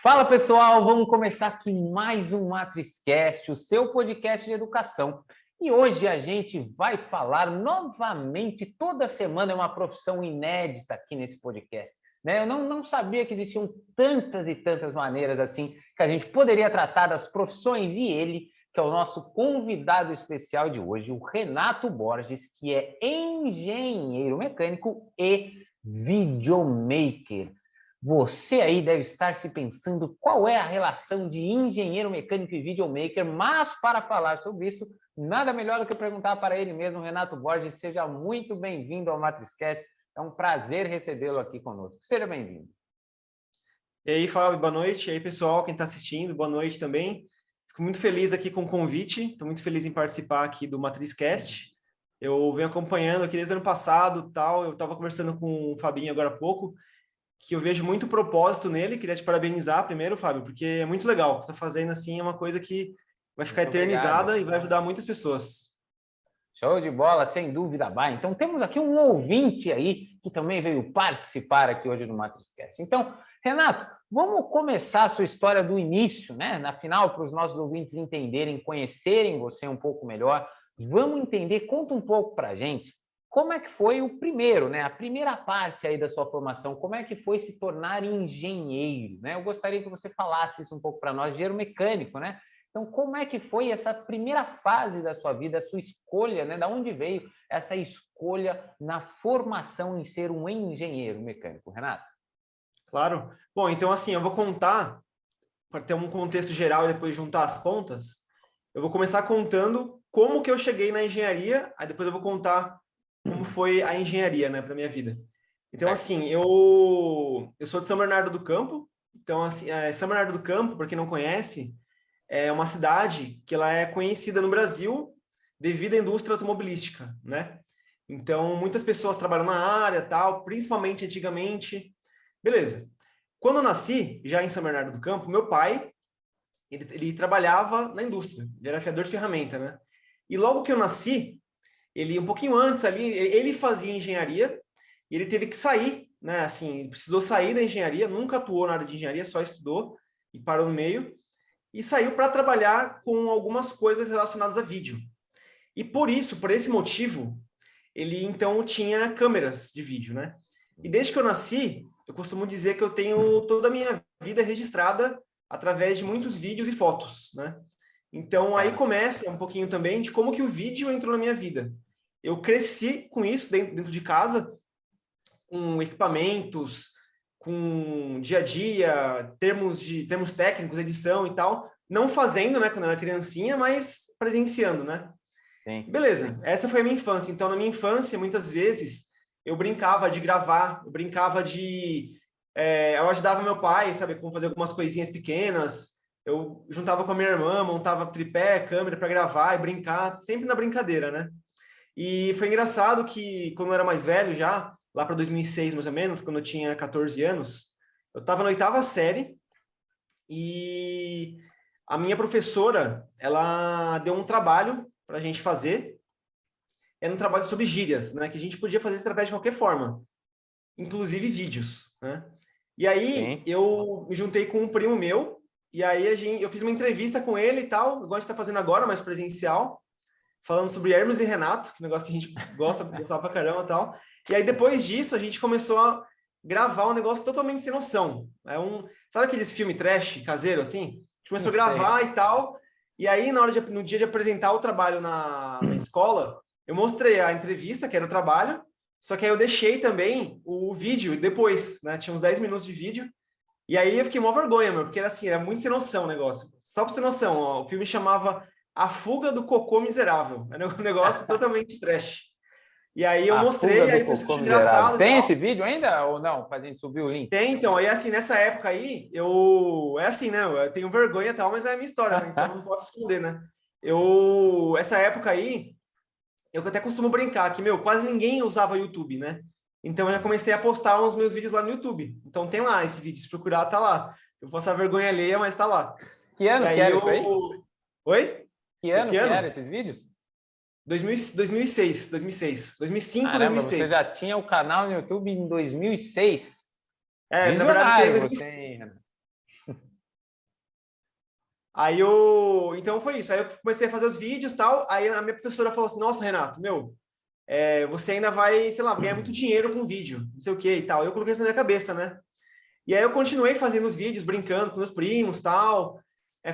Fala pessoal, vamos começar aqui mais um MatrizCast, o seu podcast de educação. E hoje a gente vai falar novamente, toda semana é uma profissão inédita aqui nesse podcast. Né? Eu não sabia que existiam tantas e tantas maneiras assim que a gente poderia tratar das profissões e ele, que é o nosso convidado especial de hoje, o Renato Borges, que é engenheiro mecânico e videomaker. Você aí deve estar se pensando qual é a relação de engenheiro mecânico e videomaker, mas para falar sobre isso, nada melhor do que perguntar para ele mesmo, Renato Borges. Seja muito bem-vindo ao MatrizCast. É um prazer recebê-lo aqui conosco. Seja bem-vindo. E aí, Fábio, boa noite. E aí, pessoal, quem está assistindo, boa noite também. Fico muito feliz aqui com o convite, estou muito feliz em participar aqui do MatrizCast. Eu venho acompanhando aqui desde o ano passado, eu estava conversando com o Fabinho agora há pouco, que eu vejo muito propósito nele. Queria te parabenizar primeiro, Fábio, porque é muito legal. O que você está fazendo assim é uma coisa que vai ficar Muito eternizada obrigado. E vai ajudar muitas pessoas. Show de bola, sem dúvida, vai. Então, temos aqui um ouvinte aí que também veio participar aqui hoje do MatrizCast. Então, Renato, vamos começar a sua história do início, né? Na final, para os nossos ouvintes entenderem, conhecerem você um pouco melhor. Vamos entender, conta um pouco para a gente, como é que foi o primeiro, né? A primeira parte aí da sua formação, como é que foi se tornar engenheiro, né? Eu gostaria que você falasse isso um pouco para nós, engenheiro mecânico, né? Então, como é que foi essa primeira fase da sua vida, a sua escolha, né? Da onde veio essa escolha na formação em ser um engenheiro mecânico, Renato? Claro. Bom, então assim, eu vou contar, para ter um contexto geral e depois juntar as pontas, eu vou começar contando como que eu cheguei na engenharia, aí depois eu vou contar como foi a engenharia, né, para minha vida. Então, assim, eu sou de São Bernardo do Campo. Então, assim, São Bernardo do Campo, para quem não conhece, é uma cidade que ela é conhecida no Brasil devido à indústria automobilística, né? Então, muitas pessoas trabalham na área, tal, principalmente antigamente. Beleza. Quando eu nasci, já em São Bernardo do Campo, meu pai, ele trabalhava na indústria, ele era afiador de ferramenta, né? E logo que eu nasci, ele, um pouquinho antes ali, ele fazia engenharia e ele teve que sair, né? Assim, ele precisou sair da engenharia, nunca atuou na área de engenharia, só estudou e parou no meio, e saiu para trabalhar com algumas coisas relacionadas a vídeo. E por isso, por esse motivo, ele então tinha câmeras de vídeo, né? E desde que eu nasci, eu costumo dizer que eu tenho toda a minha vida registrada através de muitos vídeos e fotos, né? Então aí começa um pouquinho também de como que o vídeo entrou na minha vida. Eu cresci com isso dentro de casa, com equipamentos, com dia a dia, termos técnicos, edição e tal, não fazendo, né, quando eu era criancinha, mas presenciando, né? Sim. Beleza, essa foi a minha infância. Então, na minha infância, muitas vezes, eu brincava de gravar, eu brincava de... eu ajudava meu pai, sabe, como fazer algumas coisinhas pequenas, eu juntava com a minha irmã, montava tripé, câmera para gravar e brincar, sempre na brincadeira, né? E foi engraçado que, quando eu era mais velho já, lá para 2006, mais ou menos, quando eu tinha 14 anos, eu estava na 8ª série e a minha professora, ela deu um trabalho para a gente fazer. Era um trabalho sobre gírias, né? Que a gente podia fazer através de qualquer forma, inclusive vídeos, né? E aí eu me juntei com um primo meu, e aí eu fiz uma entrevista com ele e tal, igual a gente está fazendo agora, mas presencial, falando sobre Hermes e Renato, que é um negócio que a gente gostava pra caramba e tal. E aí depois disso a gente começou a gravar um negócio totalmente sem noção. Sabe aqueles filmes trash caseiro assim? A gente começou a gravar e tal. E aí no dia de apresentar o trabalho na escola, eu mostrei a entrevista, que era o trabalho, só que aí eu deixei também o vídeo depois, né? Tinha uns 10 minutos de vídeo. E aí eu fiquei mó vergonha, meu, porque era assim, era muito sem noção o negócio. Só pra você ter noção, ó, o filme chamava A Fuga do Cocô Miserável. Era um negócio totalmente trash. E aí eu mostrei, aí o pessoal achou engraçado. Tem esse vídeo ainda ou não? Pra gente subir o link? Tem, então. Aí assim, nessa época aí, é assim, né? Eu tenho vergonha e tal, mas é a minha história, né? Então eu não posso esconder, né? Essa época aí, eu até costumo brincar que, meu, quase ninguém usava YouTube, né? Então eu já comecei a postar os meus vídeos lá no YouTube. Então tem lá esse vídeo, se procurar, tá lá. Eu posso a vergonha alheia, mas tá lá. Que ano que era isso aí? Oi? Que ano que era esses vídeos? 2006, 2005, Caramba, 2006. você já tinha o canal no YouTube em 2006? Na verdade, Visionário você, hein, Renato? Então foi isso. Aí eu comecei a fazer os vídeos e tal. Aí a minha professora falou assim: Nossa, Renato, você ainda vai, sei lá, ganhar muito dinheiro com vídeo, não sei o que e tal. Eu coloquei isso na minha cabeça, né? E aí eu continuei fazendo os vídeos, brincando com meus primos, tal,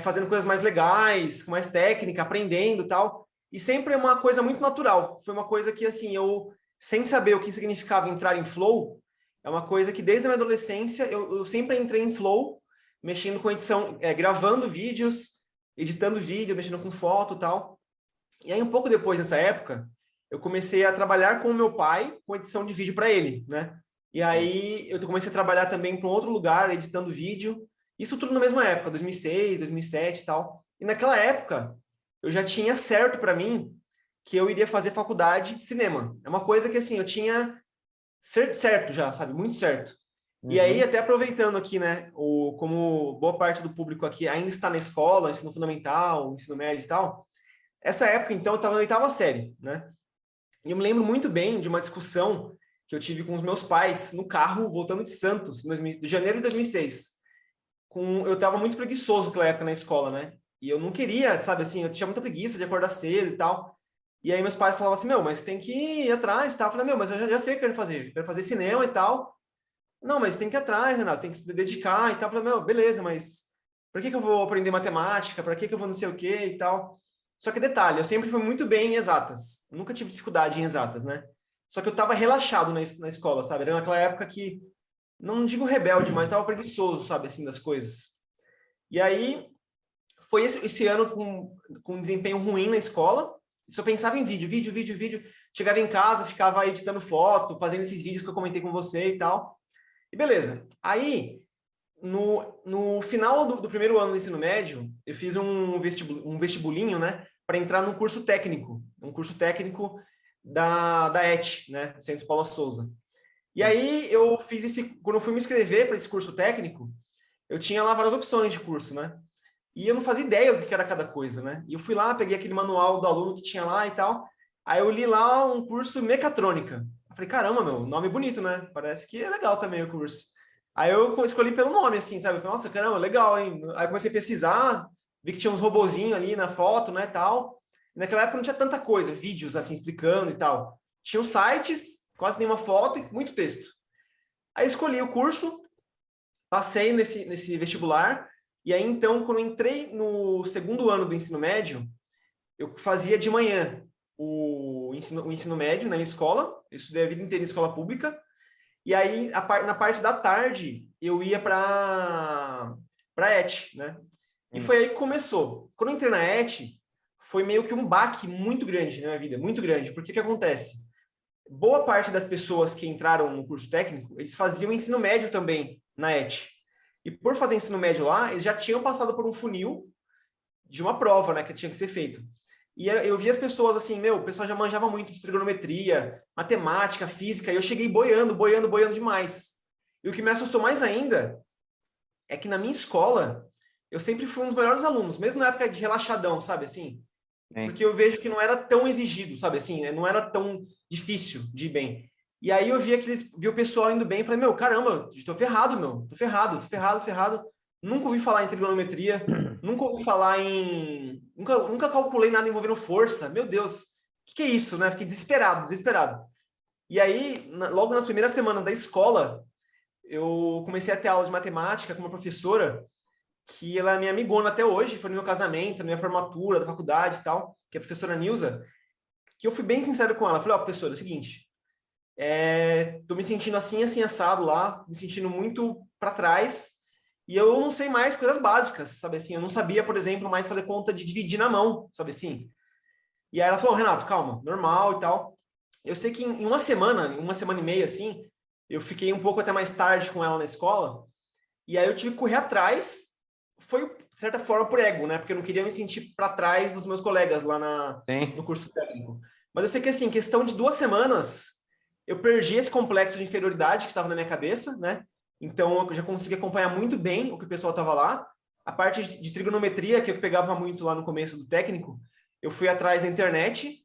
fazendo coisas mais legais, com mais técnica, aprendendo, tal. E sempre é uma coisa muito natural. Foi uma coisa que, assim, eu, sem saber o que significava entrar em flow, é uma coisa que desde a minha adolescência eu sempre entrei em flow, mexendo com edição, gravando vídeos, editando vídeo, mexendo com foto, tal. E aí um pouco depois dessa época, eu comecei a trabalhar com o meu pai, com edição de vídeo para ele, né? E aí eu comecei a trabalhar também para um outro lugar, editando vídeo. Isso tudo na mesma época, 2006, 2007 e tal. E naquela época, eu já tinha certo para mim que eu iria fazer faculdade de cinema. É uma coisa que, assim, eu tinha certo já, sabe? Muito certo. E aí, até aproveitando aqui, né, como boa parte do público aqui ainda está na escola, ensino fundamental, ensino médio e tal, essa época, então, eu estava na 8ª série, né? E eu me lembro muito bem de uma discussão que eu tive com os meus pais no carro, voltando de Santos, de janeiro de 2006. Eu estava muito preguiçoso naquela época na escola, né? E eu não queria, sabe assim, eu tinha muita preguiça de acordar cedo e tal. E aí meus pais falavam assim, meu, mas tem que ir atrás e tal. Eu falei, meu, mas eu já sei o que eu quero fazer cinema e tal. Não, mas tem que ir atrás, Renato, tem que se dedicar e tal. Eu falei, meu, beleza, mas por que eu vou aprender matemática? Para que eu vou não sei o quê e tal? Só que detalhe, eu sempre fui muito bem em exatas. Eu nunca tive dificuldade em exatas, né? Só que eu estava relaxado na escola, sabe? Era naquela época que, não digo rebelde, mas estava preguiçoso, sabe, assim, das coisas. E aí, foi esse ano com um desempenho ruim na escola. Só pensava em vídeo. Chegava em casa, ficava editando foto, fazendo esses vídeos que eu comentei com você e tal. E beleza. Aí, no final do primeiro ano do ensino médio, eu fiz um vestibulinho, né, para entrar num curso técnico, da ET, né, Centro Paula Souza. E aí eu quando eu fui me inscrever para esse curso técnico, eu tinha lá várias opções de curso, né? E eu não fazia ideia do que era cada coisa, né? E eu fui lá, peguei aquele manual do aluno que tinha lá e tal. Aí eu li lá um curso mecatrônica. Eu falei, caramba, meu, nome bonito, né? Parece que é legal também o curso. Aí eu escolhi pelo nome, assim, sabe? Eu falei, nossa, caramba, legal, hein? Aí eu comecei a pesquisar, vi que tinha uns robozinhos ali na foto, né, tal. E naquela época não tinha tanta coisa, vídeos, assim, explicando e tal. Tinha os sites, quase nenhuma foto e muito texto. Aí eu escolhi o curso, passei nesse vestibular, e aí, então, quando eu entrei no segundo ano do ensino médio, eu fazia de manhã o ensino médio na minha escola, eu estudei a vida inteira em escola pública, e aí, na parte da tarde, eu ia para ET, né? E foi aí que começou. Quando eu entrei na ET, foi meio que um baque muito grande na minha vida, muito grande, porque o que acontece? Boa parte das pessoas que entraram no curso técnico, eles faziam ensino médio também na ET. E por fazer ensino médio lá, eles já tinham passado por um funil de uma prova, né, que tinha que ser feito. E eu vi as pessoas assim, o pessoal já manjava muito de trigonometria, matemática, física, e eu cheguei boiando demais. E o que me assustou mais ainda é que na minha escola, eu sempre fui um dos melhores alunos, mesmo na época de relaxadão, sabe assim? Porque eu vejo que não era tão exigido, sabe assim? Não era tão difícil de ir bem. E aí eu vi o pessoal indo bem e falei, caramba, tô ferrado, tô ferrado. Nunca ouvi falar em trigonometria, nunca ouvi falar em... Nunca calculei nada envolvendo força. Meu Deus, o que é isso, né? Fiquei desesperado. E aí, logo nas primeiras semanas da escola, eu comecei a ter aula de matemática com uma professora que ela é minha amigona até hoje, foi no meu casamento, na minha formatura da faculdade e tal, que é a professora Nilza, que eu fui bem sincero com ela. Falei, professora, é o seguinte, tô me sentindo assim assado lá, me sentindo muito para trás, e eu não sei mais coisas básicas, sabe assim? Eu não sabia, por exemplo, mais fazer conta de dividir na mão, sabe assim? E aí ela falou, Renato, calma, normal e tal. Eu sei que em uma semana e meia, assim, eu fiquei um pouco até mais tarde com ela na escola, e aí eu tive que correr atrás, foi, de certa forma, por ego, né? Porque eu não queria me sentir para trás dos meus colegas lá no curso técnico. Mas eu sei que, assim, em questão de 2 semanas, eu perdi esse complexo de inferioridade que estava na minha cabeça, né? Então, eu já consegui acompanhar muito bem o que o pessoal estava lá. A parte de trigonometria, que eu pegava muito lá no começo do técnico, eu fui atrás da internet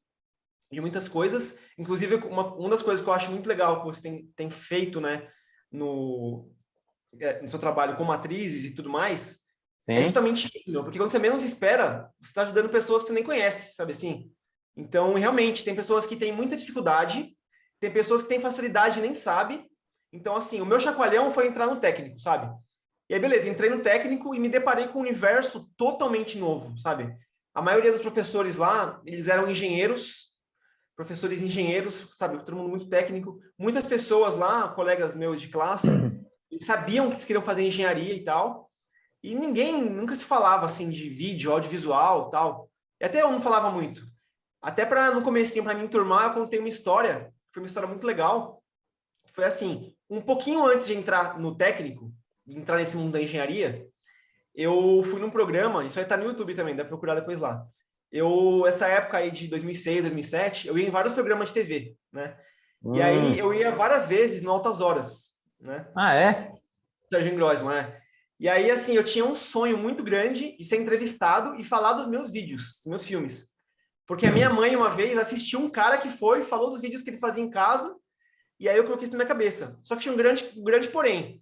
de muitas coisas. Inclusive, uma das coisas que eu acho muito legal que você tem feito, né, no seu trabalho com matrizes e tudo mais, é Sim. justamente isso, meu, porque quando você menos espera, você está ajudando pessoas que você nem conhece, sabe assim? Então, realmente, tem pessoas que têm muita dificuldade, tem pessoas que têm facilidade e nem sabe. Então, assim, o meu chacoalhão foi entrar no técnico, sabe? E aí, beleza, entrei no técnico e me deparei com um universo totalmente novo, sabe? A maioria dos professores lá, eles eram engenheiros, professores engenheiros, sabe? Todo mundo muito técnico. Muitas pessoas lá, colegas meus de classe, eles sabiam que queriam fazer engenharia e tal. E ninguém nunca se falava assim de vídeo, audiovisual, tal. E até eu não falava muito. Até para no comecinho para me enturmar, eu contei uma história, foi uma história muito legal. Foi assim, um pouquinho antes de entrar no técnico, de entrar nesse mundo da engenharia, eu fui num programa, isso aí tá no YouTube também, dá pra procurar depois lá. Essa época aí de 2006, 2007, eu ia em vários programas de TV, né? E aí eu ia várias vezes no Altas Horas, né? Ah, é? Serginho Grossman, né? E aí, assim, eu tinha um sonho muito grande de ser entrevistado e falar dos meus vídeos, dos meus filmes. Porque a minha mãe, uma vez, assistiu um cara que foi, falou dos vídeos que ele fazia em casa, e aí eu coloquei isso na minha cabeça. Só que tinha um grande porém.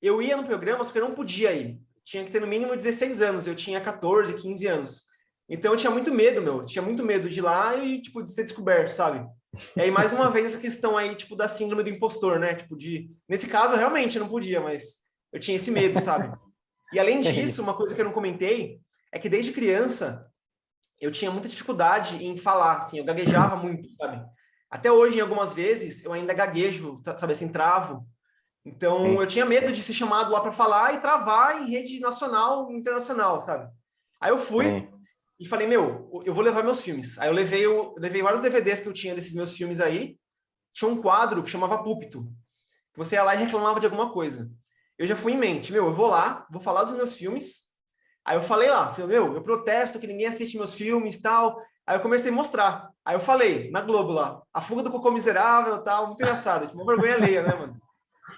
Eu ia no programa, só que eu não podia ir. Tinha que ter no mínimo 16 anos, eu tinha 14, 15 anos. Então eu tinha muito medo, meu. Eu tinha muito medo de ir lá e, tipo, de ser descoberto, sabe? E aí, mais uma vez, essa questão aí, tipo, da síndrome do impostor, né? Tipo, Nesse caso, eu realmente não podia, mas eu tinha esse medo, sabe? E além disso, uma coisa que eu não comentei é que desde criança eu tinha muita dificuldade em falar, assim, eu gaguejava muito, sabe? Até hoje, em algumas vezes, eu ainda gaguejo, sabe assim, travo. Então, eu Sim. tinha medo de ser chamado lá para falar e travar em rede nacional e internacional, sabe? Aí eu fui Sim. e falei, meu, eu vou levar meus filmes. Aí eu levei vários DVDs que eu tinha desses meus filmes aí. Tinha um quadro que chamava Púlpito, que você ia lá e reclamava de alguma coisa. Eu já fui em mente, meu, eu vou lá, vou falar dos meus filmes. Aí eu falei lá, falei, meu, eu protesto que ninguém assiste meus filmes, tal. Aí eu comecei a mostrar. Aí eu falei, na Globo lá, A Fuga do Cocô Miserável, tal, muito engraçado, tipo, uma vergonha alheia, né, mano?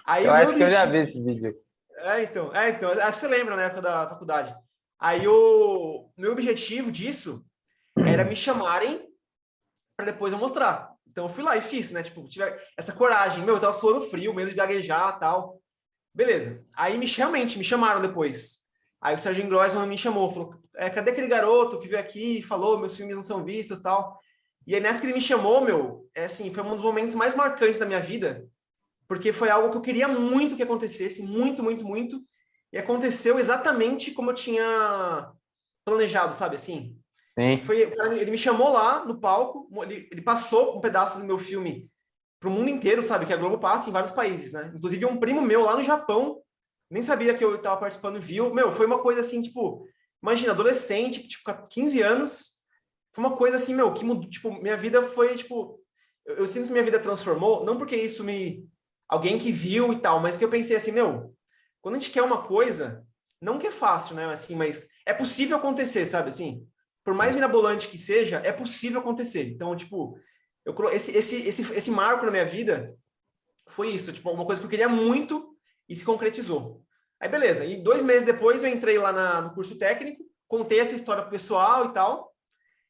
Aí Eu o meu acho que eu já objetivo, vi esse vídeo. acho que você lembra na época da faculdade. Aí o meu objetivo disso era me chamarem para depois eu mostrar. Então eu fui lá e fiz, né? Tipo, tive essa coragem. Meu, eu tava suando frio, medo de gaguejar, tal. Beleza. Aí realmente me chamaram depois. Aí o Serginho Grossman me chamou, falou: cadê aquele garoto que veio aqui e falou, meus filmes não são vistos, tal. E aí nessa que ele me chamou, meu, assim, foi um dos momentos mais marcantes da minha vida, porque foi algo que eu queria muito que acontecesse, muito, muito, muito, e aconteceu exatamente como eu tinha planejado, sabe assim? Sim. Ele me chamou lá no palco, ele passou um pedaço do meu filme para o mundo inteiro, sabe? Que a Globo passa em vários países, né? Inclusive um primo meu lá no Japão, nem sabia que eu estava participando, viu? Meu, foi uma coisa assim, tipo, imagina, adolescente, tipo, com 15 anos, foi uma coisa assim, meu, que mudou, tipo, minha vida foi, tipo, eu sinto que minha vida transformou, não porque alguém que viu e tal, mas que eu pensei assim, meu, quando a gente quer uma coisa, não que é fácil, né, assim, mas é possível acontecer, sabe, assim, por mais mirabolante que seja, é possível acontecer. Então, tipo, esse marco na minha vida foi isso, tipo, uma coisa que eu queria muito e se concretizou. Aí, beleza. E 2 meses depois eu entrei lá no curso técnico, contei essa história pro pessoal e tal.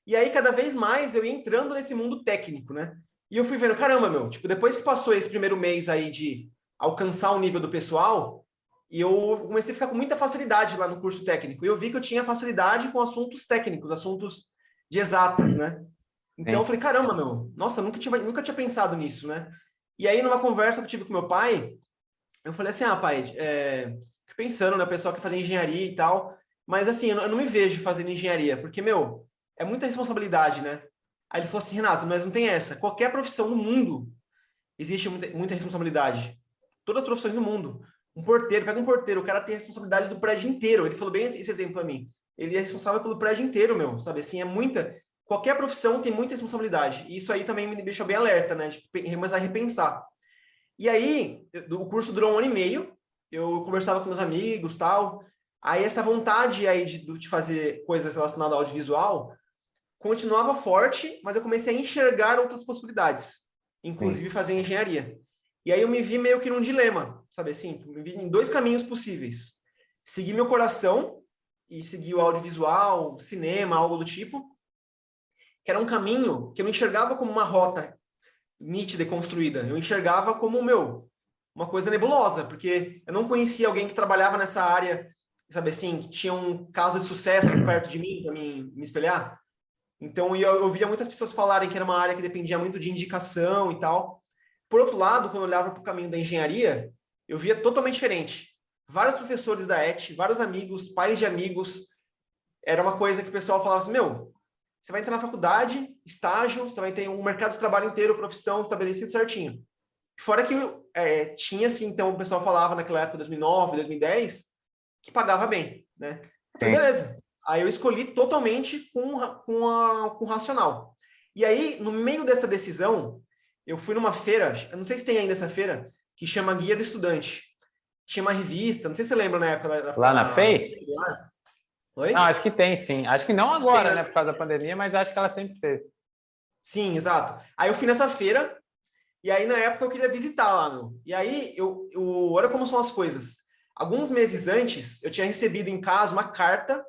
E aí, cada vez mais, eu ia entrando nesse mundo técnico, né? E eu fui vendo, caramba, meu, tipo, depois que passou esse primeiro mês aí de alcançar o nível do pessoal, e eu comecei a ficar com muita facilidade lá no curso técnico. E eu vi que eu tinha facilidade com assuntos técnicos, assuntos de exatas, né? Então eu Sim. falei, caramba, meu, nossa, nunca tinha pensado nisso, né? E aí, numa conversa que eu tive com meu pai, eu falei assim, pai, fico pensando, né, o pessoal que faz engenharia e tal, mas assim, eu não me vejo fazendo engenharia, porque, meu, é muita responsabilidade, né? Aí ele falou assim, Renato, mas não tem essa. Qualquer profissão no mundo existe muita responsabilidade. Todas as profissões do mundo. Um porteiro, pega um porteiro, o cara tem a responsabilidade do prédio inteiro. Ele falou bem esse exemplo para mim. Ele é responsável pelo prédio inteiro, meu, sabe? Assim, é muita. Qualquer profissão tem muita responsabilidade. E isso aí também me deixou bem alerta, né? De começar a repensar. E aí, o curso durou 1 ano e meio. Eu conversava com meus amigos, tal. Aí essa vontade aí de fazer coisas relacionadas ao audiovisual continuava forte, mas eu comecei a enxergar outras possibilidades, inclusive Sim. fazer engenharia. E aí eu me vi meio que num dilema, sabe assim? Me vi em 2 caminhos possíveis. Seguir meu coração e seguir o audiovisual, cinema, algo do tipo, que era um caminho que eu não enxergava como uma rota nítida e construída. Eu enxergava como, meu, uma coisa nebulosa, porque eu não conhecia alguém que trabalhava nessa área sabe assim, que tinha um caso de sucesso perto de mim para me espelhar. Então, eu via muitas pessoas falarem que era uma área que dependia muito de indicação e tal. Por outro lado, quando eu olhava para o caminho da engenharia, eu via totalmente diferente. Vários professores da ET, vários amigos, pais de amigos, era uma coisa que o pessoal falava assim, meu, você vai entrar na faculdade, estágio, você vai ter um mercado de trabalho inteiro, profissão estabelecido certinho. Fora que tinha, assim, então, o pessoal falava naquela época, 2009, 2010, que pagava bem, né? Eu falei, beleza. Aí eu escolhi totalmente com racional. E aí, no meio dessa decisão, eu fui numa feira, eu não sei se tem ainda essa feira, que chama Guia do Estudante. Tinha uma revista, não sei se você lembra na época. Lá na FEI? Oi? Não, acho que tem, sim. Acho que não Acho que agora, tem, né, por causa da pandemia, mas acho que ela sempre teve. Sim, exato. Aí eu fui nessa feira, e aí na época eu queria visitar lá, meu. E aí, olha como são as coisas. Alguns meses antes, eu tinha recebido em casa uma carta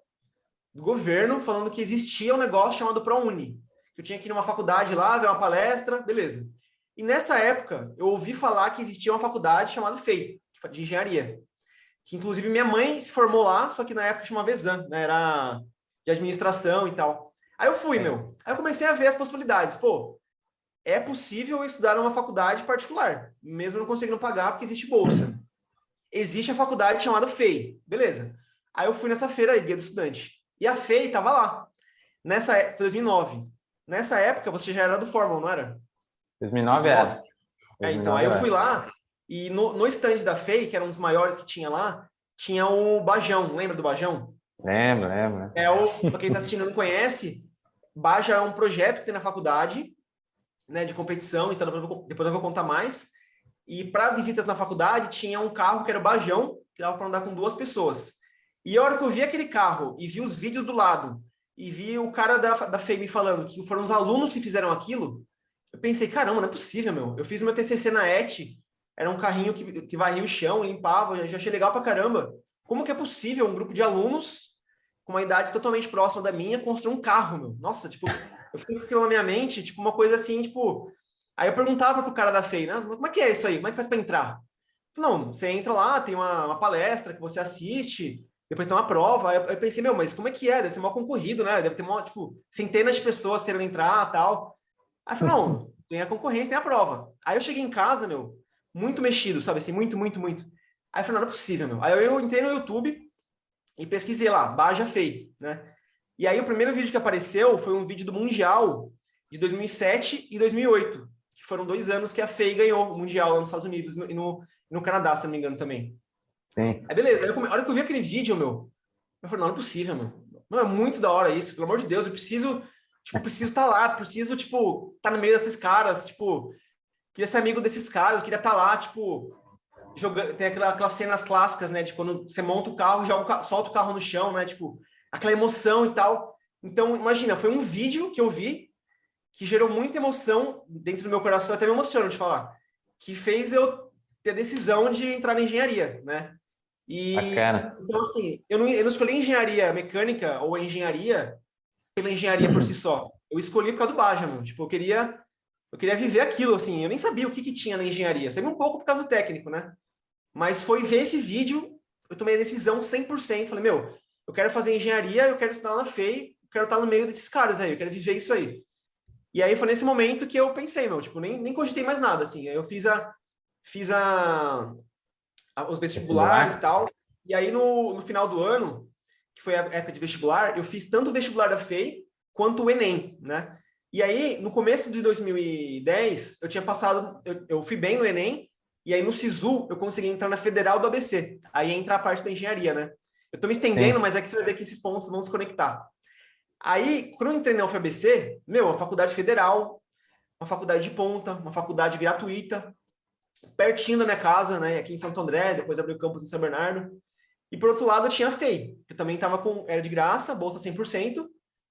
do governo falando que existia um negócio chamado ProUni. Que eu tinha que ir numa faculdade lá, ver uma palestra, beleza. E nessa época, eu ouvi falar que existia uma faculdade chamada FEI, de engenharia. Que inclusive minha mãe se formou lá, só que na época chamava Exam, né? Era de administração e tal. Aí eu fui, meu. Aí eu comecei a ver as possibilidades. Pô, é possível estudar numa faculdade particular, mesmo não conseguindo pagar, porque existe bolsa. Existe a faculdade chamada FEI. Beleza. Aí eu fui nessa feira aí, Guia do Estudante. E a FEI estava lá. Nessa época, 2009. Nessa época, você já era do Fórmula, não era? 2009 2009? era. Então, aí eu fui lá e no stand da FEI, que era um dos maiores que tinha lá, tinha o Bajão. Lembra do Bajão? Lembro. Para quem está assistindo e não conhece, Baja é um projeto que tem na faculdade, né, de competição, então depois eu vou contar mais. E para visitas na faculdade, tinha um carro que era o Bajão, que dava para andar com 2 pessoas. E a hora que eu vi aquele carro e vi os vídeos do lado, e vi o cara da FEI me falando que foram os alunos que fizeram aquilo, eu pensei, caramba, não é possível, meu. Eu fiz meu TCC na ET, era um carrinho que varria o chão, limpava, já achei legal pra caramba. Como que é possível um grupo de alunos com uma idade totalmente próxima da minha construir um carro, meu? Nossa, tipo, eu fiquei com aquilo na minha mente, tipo, uma coisa assim, tipo... Aí eu perguntava pro cara da FEI, né? Como é que é isso aí? Como é que faz para entrar? Não, você entra lá, tem uma palestra que você assiste, depois tem uma prova. Aí eu pensei, meu, mas como é que é? Deve ser mal concorrido, né? Deve ter, tipo, centenas de pessoas querendo entrar, tal. Aí eu falei, não, tem a concorrência, tem a prova. Aí eu cheguei em casa, meu, muito mexido, sabe assim, muito. Aí eu falei, não é possível, meu. Aí eu entrei no YouTube e pesquisei lá, Baja FEI, né? E aí o primeiro vídeo que apareceu foi um vídeo do Mundial de 2007 e 2008, que foram 2 anos que a FEI ganhou o Mundial lá nos Estados Unidos e no Canadá, se não me engano, também. Sim. Aí beleza, aí a hora que eu vi aquele vídeo, meu, eu falei, não é possível, meu. Não, é muito da hora isso, pelo amor de Deus, eu preciso estar lá, preciso, tipo, estar no meio desses caras, tipo, queria ser amigo desses caras, queria estar lá, tipo, jogando, tem aquelas cenas clássicas, né, de quando você monta o carro, solta o carro no chão, né, tipo, aquela emoção e tal. Então, imagina, foi um vídeo que eu vi que gerou muita emoção dentro do meu coração, até me emociona de falar, que fez eu ter a decisão de entrar na engenharia, né? Bacana. Então, assim, eu não escolhi engenharia mecânica ou engenharia pela engenharia por si só. Eu escolhi por causa do Baja, meu. Tipo, eu queria viver aquilo, assim. Eu nem sabia o que tinha na engenharia. Sabia um pouco por causa do técnico, né? Mas foi ver esse vídeo, eu tomei a decisão 100%. Falei, meu, eu quero fazer engenharia, eu quero estudar na FEI, eu quero estar no meio desses caras aí, eu quero viver isso aí. E aí foi nesse momento que eu pensei, meu, tipo, nem cogitei mais nada, assim. Aí eu fiz os vestibulares e tal. E aí no final do ano, que foi a época de vestibular, eu fiz tanto o vestibular da FEI quanto o Enem, né? E aí, no começo de 2010, eu tinha passado, eu fui bem no Enem, e aí no SISU eu consegui entrar na Federal do ABC. Aí entra a parte da engenharia, né? Eu tô me estendendo, Sim. mas é que você vai ver que esses pontos vão se conectar. Aí, quando eu entrei na UFABC, meu, uma faculdade federal, uma faculdade de ponta, uma faculdade gratuita, pertinho da minha casa, né? Aqui em Santo André, depois abri o campus em São Bernardo. E por outro lado, eu tinha a FEI, que eu também era de graça, bolsa 100%,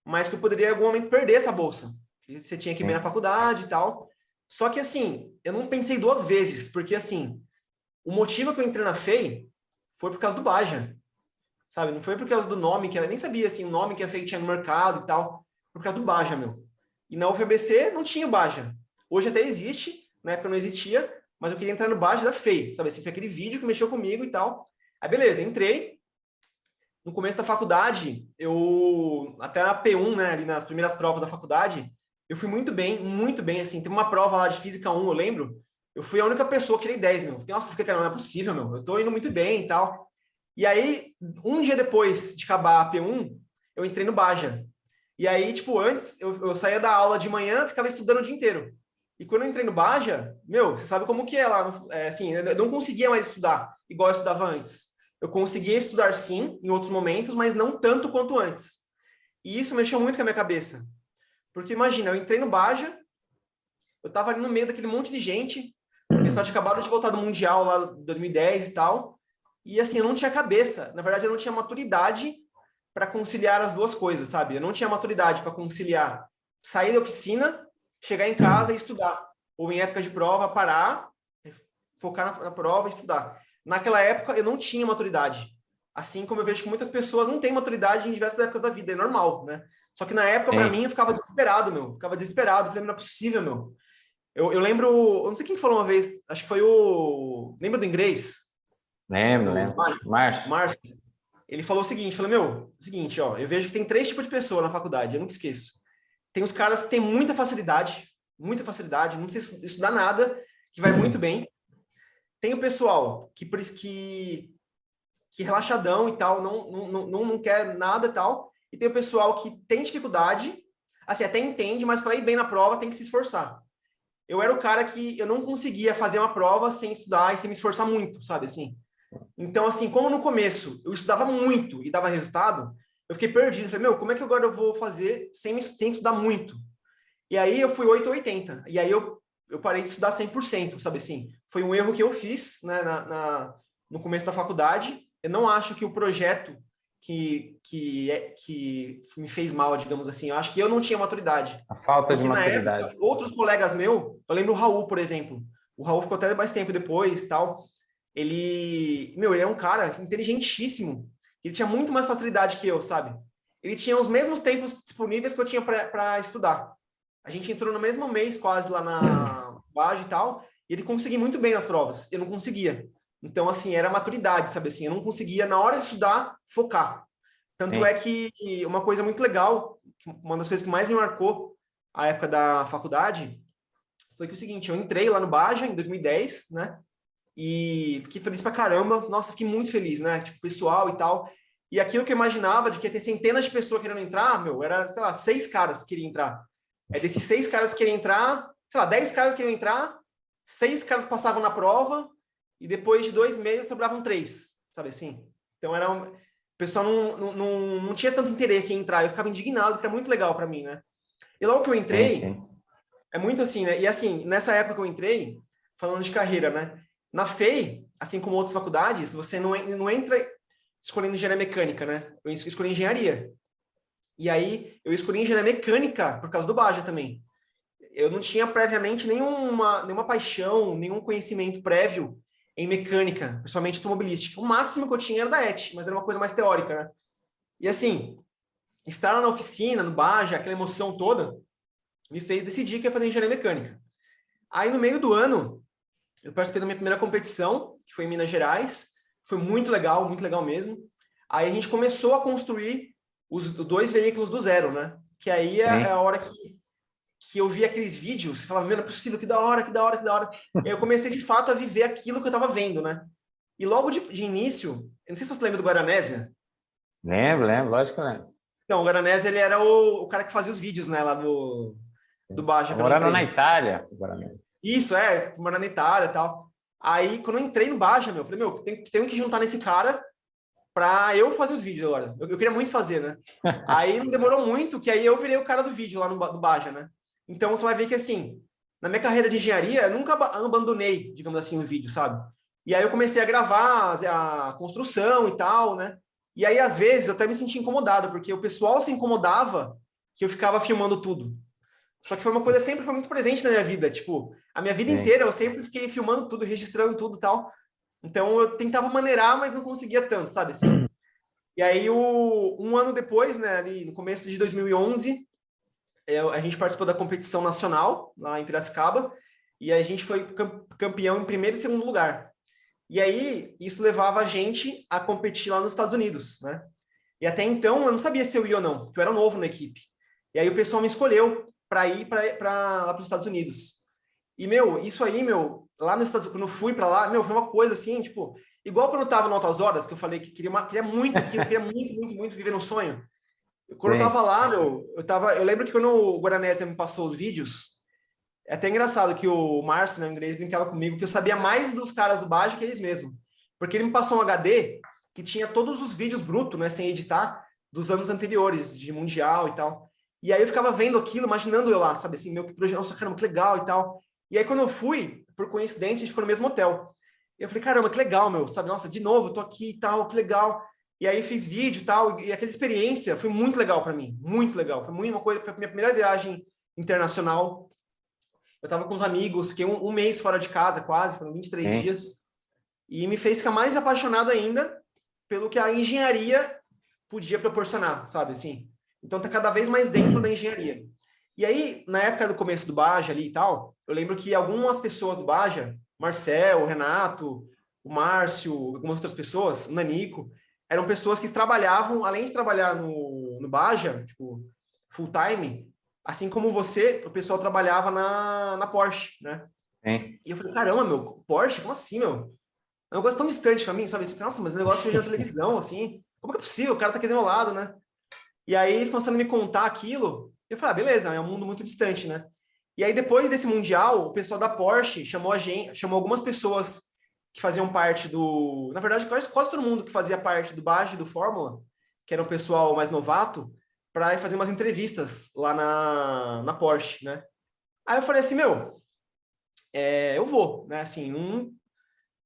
mas que eu poderia em algum momento perder essa bolsa. Você tinha que ir bem na faculdade e tal. Só que assim, eu não pensei 2 vezes, porque assim, o motivo que eu entrei na FEI foi por causa do Baja, sabe? Não foi por causa do nome, que eu nem sabia assim, o nome que a FEI tinha no mercado e tal, por causa do Baja, meu. E na UFABC não tinha o Baja. Hoje até existe, na época não existia, mas eu queria entrar no Baja da FEI, sabe? Assim, foi aquele vídeo que mexeu comigo e tal. Aí beleza, entrei. no começo da faculdade, até na P1, né, ali nas primeiras provas da faculdade, eu fui muito bem, assim. Teve uma prova lá de Física 1, eu lembro, eu fui a única pessoa que tirei 10, meu. Nossa, fiquei, cara, não é possível, meu. Eu tô indo muito bem e tal. E aí, um dia depois de acabar a P1, eu entrei no Baja. E aí, tipo, antes, eu saía da aula de manhã, ficava estudando o dia inteiro. E quando eu entrei no Baja, meu, você sabe como que é lá. Assim, eu não conseguia mais estudar igual eu estudava antes. Eu conseguia estudar, sim, em outros momentos, mas não tanto quanto antes. E isso mexeu muito com a minha cabeça. Porque imagina, eu entrei no Baja, eu tava ali no meio daquele monte de gente, o pessoal tinha acabado de voltar do Mundial lá em 2010 e tal, e assim, eu não tinha cabeça. Na verdade, eu não tinha maturidade para conciliar as duas coisas, sabe? Eu não tinha maturidade para conciliar sair da oficina, chegar em casa e estudar. Ou em época de prova, parar, focar na prova e estudar. Naquela época, eu não tinha maturidade. Assim como eu vejo que muitas pessoas não têm maturidade em diversas épocas da vida, é normal, né? Só que na época, para mim, eu ficava desesperado, meu. Ficava desesperado. Eu falei, não é possível, meu. Eu lembro, eu não sei quem falou uma vez, acho que foi lembra do inglês? Lembro, Do lembro. Márcio. Márcio. Ele falou o seguinte, falou, meu, seguinte, ó, eu vejo que tem 3 tipos de pessoa na faculdade, eu nunca esqueço. Tem os caras que têm muita facilidade, não precisa estudar nada, que vai muito bem. Tem o pessoal que relaxadão e tal, não quer nada e tal. E tem o pessoal que tem dificuldade, assim, até entende, mas para ir bem na prova tem que se esforçar. Eu era o cara que eu não conseguia fazer uma prova sem estudar e sem me esforçar muito, sabe, assim. Então, assim, como no começo eu estudava muito e dava resultado, eu fiquei perdido. Falei, meu, como é que agora eu vou fazer sem estudar muito? E aí eu fui 880. E aí eu parei de estudar 100%, sabe assim? Foi um erro que eu fiz, né, no começo da faculdade. Eu não acho que o projeto que me fez mal, digamos assim, eu acho que eu não tinha maturidade. A falta de Porque na maturidade. época, outros colegas meus, eu lembro o Raul, por exemplo. O Raul ficou até mais tempo depois e tal. Ele é um cara inteligentíssimo. Ele tinha muito mais facilidade que eu, sabe? Ele tinha os mesmos tempos disponíveis que eu tinha para estudar. A gente entrou no mesmo mês quase lá na Baja e tal, e ele conseguia muito bem nas provas. Eu não conseguia. Então, assim, era maturidade, sabe assim? Eu não conseguia, na hora de estudar, focar. Tanto é que uma coisa muito legal, uma das coisas que mais me marcou a época da faculdade, foi que o seguinte, eu entrei lá no Baja em 2010, né? E fiquei feliz pra caramba. Nossa, fiquei muito feliz, né? Tipo, pessoal e tal. E aquilo que eu imaginava de que ia ter centenas de pessoas querendo entrar, meu, era, sei lá, 6 caras que queriam entrar. Desses 6 caras que queriam entrar, sei lá, 10 caras que queriam entrar, 6 caras passavam na prova, e depois de 2 meses sobravam 3, sabe assim? Então o pessoal não tinha tanto interesse em entrar. Eu ficava indignado, porque é muito legal para mim, né? E logo que eu entrei, é muito assim, né? E assim, nessa época que eu entrei, falando de carreira, né? Na FEI, assim como outras faculdades, você não entra escolhendo engenharia mecânica, né? Eu escolhi engenharia. E aí, eu escolhi engenharia mecânica por causa do Baja também. Eu não tinha previamente nenhuma paixão, nenhum conhecimento prévio em mecânica, principalmente automobilística. O máximo que eu tinha era da ET, mas era uma coisa mais teórica, né? E assim, estar lá na oficina, no Baja, aquela emoção toda, me fez decidir que ia fazer engenharia mecânica. Aí, no meio do ano, eu participei da minha primeira competição, que foi em Minas Gerais. Foi muito legal mesmo. Aí a gente começou a construir os 2 veículos do zero, né? Que aí é a hora que eu vi aqueles vídeos, falava, meu, não é possível, que da hora, que da hora, que da hora. E aí eu comecei, de fato, a viver aquilo que eu estava vendo, né? E logo de início, eu não sei se você lembra do Guaranésia. Lembro, lógico que lembro. Não, o Guaranésia, ele era o cara que fazia os vídeos, né, lá do Baja. Morando na Itália, Guaranésia. Isso, morando na Itália e tal. Aí, quando eu entrei no Baja, eu falei, meu, tenho que juntar nesse cara para eu fazer os vídeos agora. Eu queria muito fazer, né? Aí não demorou muito, que aí eu virei o cara do vídeo lá no Baja, né? Então, você vai ver que, assim, na minha carreira de engenharia, eu nunca abandonei, digamos assim, o vídeo, sabe? E aí eu comecei a gravar a construção e tal, né? E aí, às vezes, eu até me sentia incomodado, porque o pessoal se incomodava que eu ficava filmando tudo. Só que foi uma coisa que sempre foi muito presente na minha vida. Tipo, a minha vida inteira eu sempre fiquei filmando tudo, registrando tudo e tal. Então eu tentava maneirar, mas não conseguia tanto, sabe assim? E aí, um ano depois, né, ali no começo de 2011, a gente participou da competição nacional lá em Piracicaba e a gente foi campeão em primeiro e segundo lugar. E aí, isso levava a gente a competir lá nos Estados Unidos, né? E até então eu não sabia se eu ia ou não, porque eu era novo na equipe. E aí o pessoal me escolheu para ir lá para os Estados Unidos. E, meu, isso aí, meu, lá nos Estados Unidos, quando eu fui para lá, meu, foi uma coisa assim, tipo, igual quando eu tava no Altas Horas, que eu falei que queria muito aquilo, queria muito, muito, muito viver um sonho. Quando eu Sim. tava lá, meu, eu lembro que quando o Guaranésia me passou os vídeos, é até engraçado que o Márcio, né, o inglês, brincava comigo que eu sabia mais dos caras do Baja que eles mesmos. Porque ele me passou um HD que tinha todos os vídeos brutos, né, sem editar, dos anos anteriores, de Mundial e tal. E aí eu ficava vendo aquilo, imaginando eu lá, sabe assim, meu, que projeto, nossa, caramba, que legal e tal. E aí quando eu fui, por coincidência, a gente ficou no mesmo hotel. E eu falei, caramba, que legal, meu, sabe? Nossa, de novo, eu tô aqui e tal, que legal. E aí fiz vídeo e tal, e aquela experiência foi muito legal para mim, muito legal. Foi muito uma coisa, foi a minha primeira viagem internacional. Eu estava com os amigos, fiquei um mês fora de casa quase, foram 23 Sim. dias, e me fez ficar mais apaixonado ainda pelo que a engenharia podia proporcionar, sabe assim? Então tá cada vez mais dentro da engenharia. E aí, na época do começo do Baja ali e tal, eu lembro que algumas pessoas do Baja, Marcel, o Renato, o Márcio, algumas outras pessoas, o Nanico, eram pessoas que trabalhavam, além de trabalhar no Baja, tipo, full time, assim como você, o pessoal trabalhava na Porsche, né? Sim. E eu falei, caramba, meu, Porsche? Como assim, meu? É um negócio tão distante pra mim, sabe? Nossa, mas é um negócio que eu vejo na televisão, assim. Como que é possível? O cara tá aqui do meu lado, né? E aí eles começaram a me contar aquilo. Eu falei, ah, beleza, é um mundo muito distante, né? E aí depois desse Mundial, o pessoal da Porsche chamou a gente, chamou algumas pessoas que faziam parte do... Na verdade, quase todo mundo que fazia parte do Baja e do Fórmula, que era um pessoal mais novato, para ir fazer umas entrevistas lá na Porsche, né? Aí eu falei assim, meu, eu vou, né? Assim,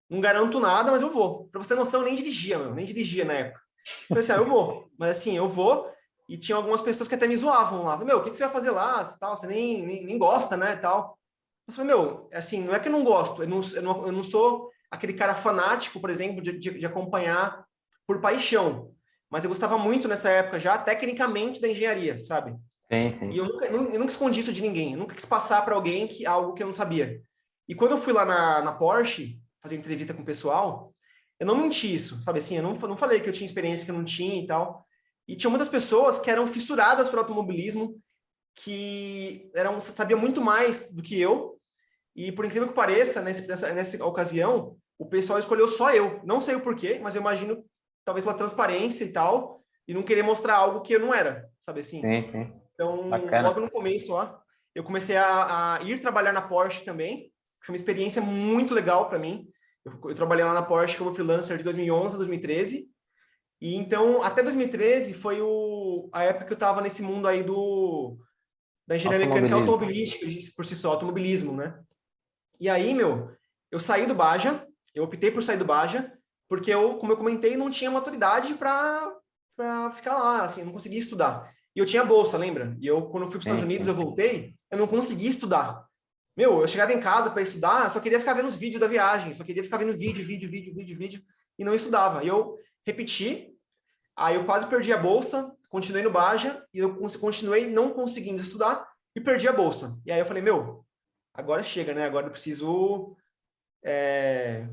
não garanto nada, mas eu vou. Pra você ter noção, eu nem dirigia, meu, nem dirigia na época. Eu falei assim, eu vou. Mas assim, eu vou. E tinha algumas pessoas que até me zoavam lá. Meu, o que você vai fazer lá? Tal? Você nem gosta, né? Tal. Eu falei, meu, assim, não é que eu não gosto. Eu não sou aquele cara fanático, por exemplo, de acompanhar por paixão. Mas eu gostava muito nessa época já, tecnicamente, da engenharia, sabe? Sim, E sim. eu nunca escondi isso de ninguém. Eu nunca quis passar para alguém algo que eu não sabia. E quando eu fui lá na Porsche, fazer entrevista com o pessoal, eu não menti isso, sabe assim? Eu não falei que eu tinha experiência que eu não tinha e tal. E tinha muitas pessoas que eram fissuradas por automobilismo, que sabiam muito mais do que eu. E por incrível que pareça, nessa ocasião, o pessoal escolheu só eu. Não sei o porquê, mas eu imagino, talvez pela transparência e tal, e não querer mostrar algo que eu não era, sabe assim? Sim, sim. Então, logo Bacana. no começo lá, eu comecei a ir trabalhar na Porsche também. Foi uma experiência muito legal para mim. Eu trabalhei lá na Porsche como freelancer de 2011 a 2013. E então, até 2013 foi a época que eu estava nesse mundo aí da engenharia mecânica Automobilismo. automobilística, por si só, automobilismo, né? E aí, meu, eu saí do Baja, eu optei por sair do Baja, porque eu, como eu comentei, não tinha maturidade para ficar lá, assim, eu não conseguia estudar. E eu tinha bolsa, lembra? E eu, quando eu fui para os Estados Sim, Unidos, eu sim. voltei, eu não conseguia estudar. Meu, eu chegava em casa para estudar, só queria ficar vendo os vídeos da viagem, só queria ficar vendo vídeo, e não estudava. E eu repeti, aí eu quase perdi a bolsa, continuei no Baja, e eu continuei não conseguindo estudar, e perdi a bolsa. E aí eu falei, meu, agora chega, né? Agora eu preciso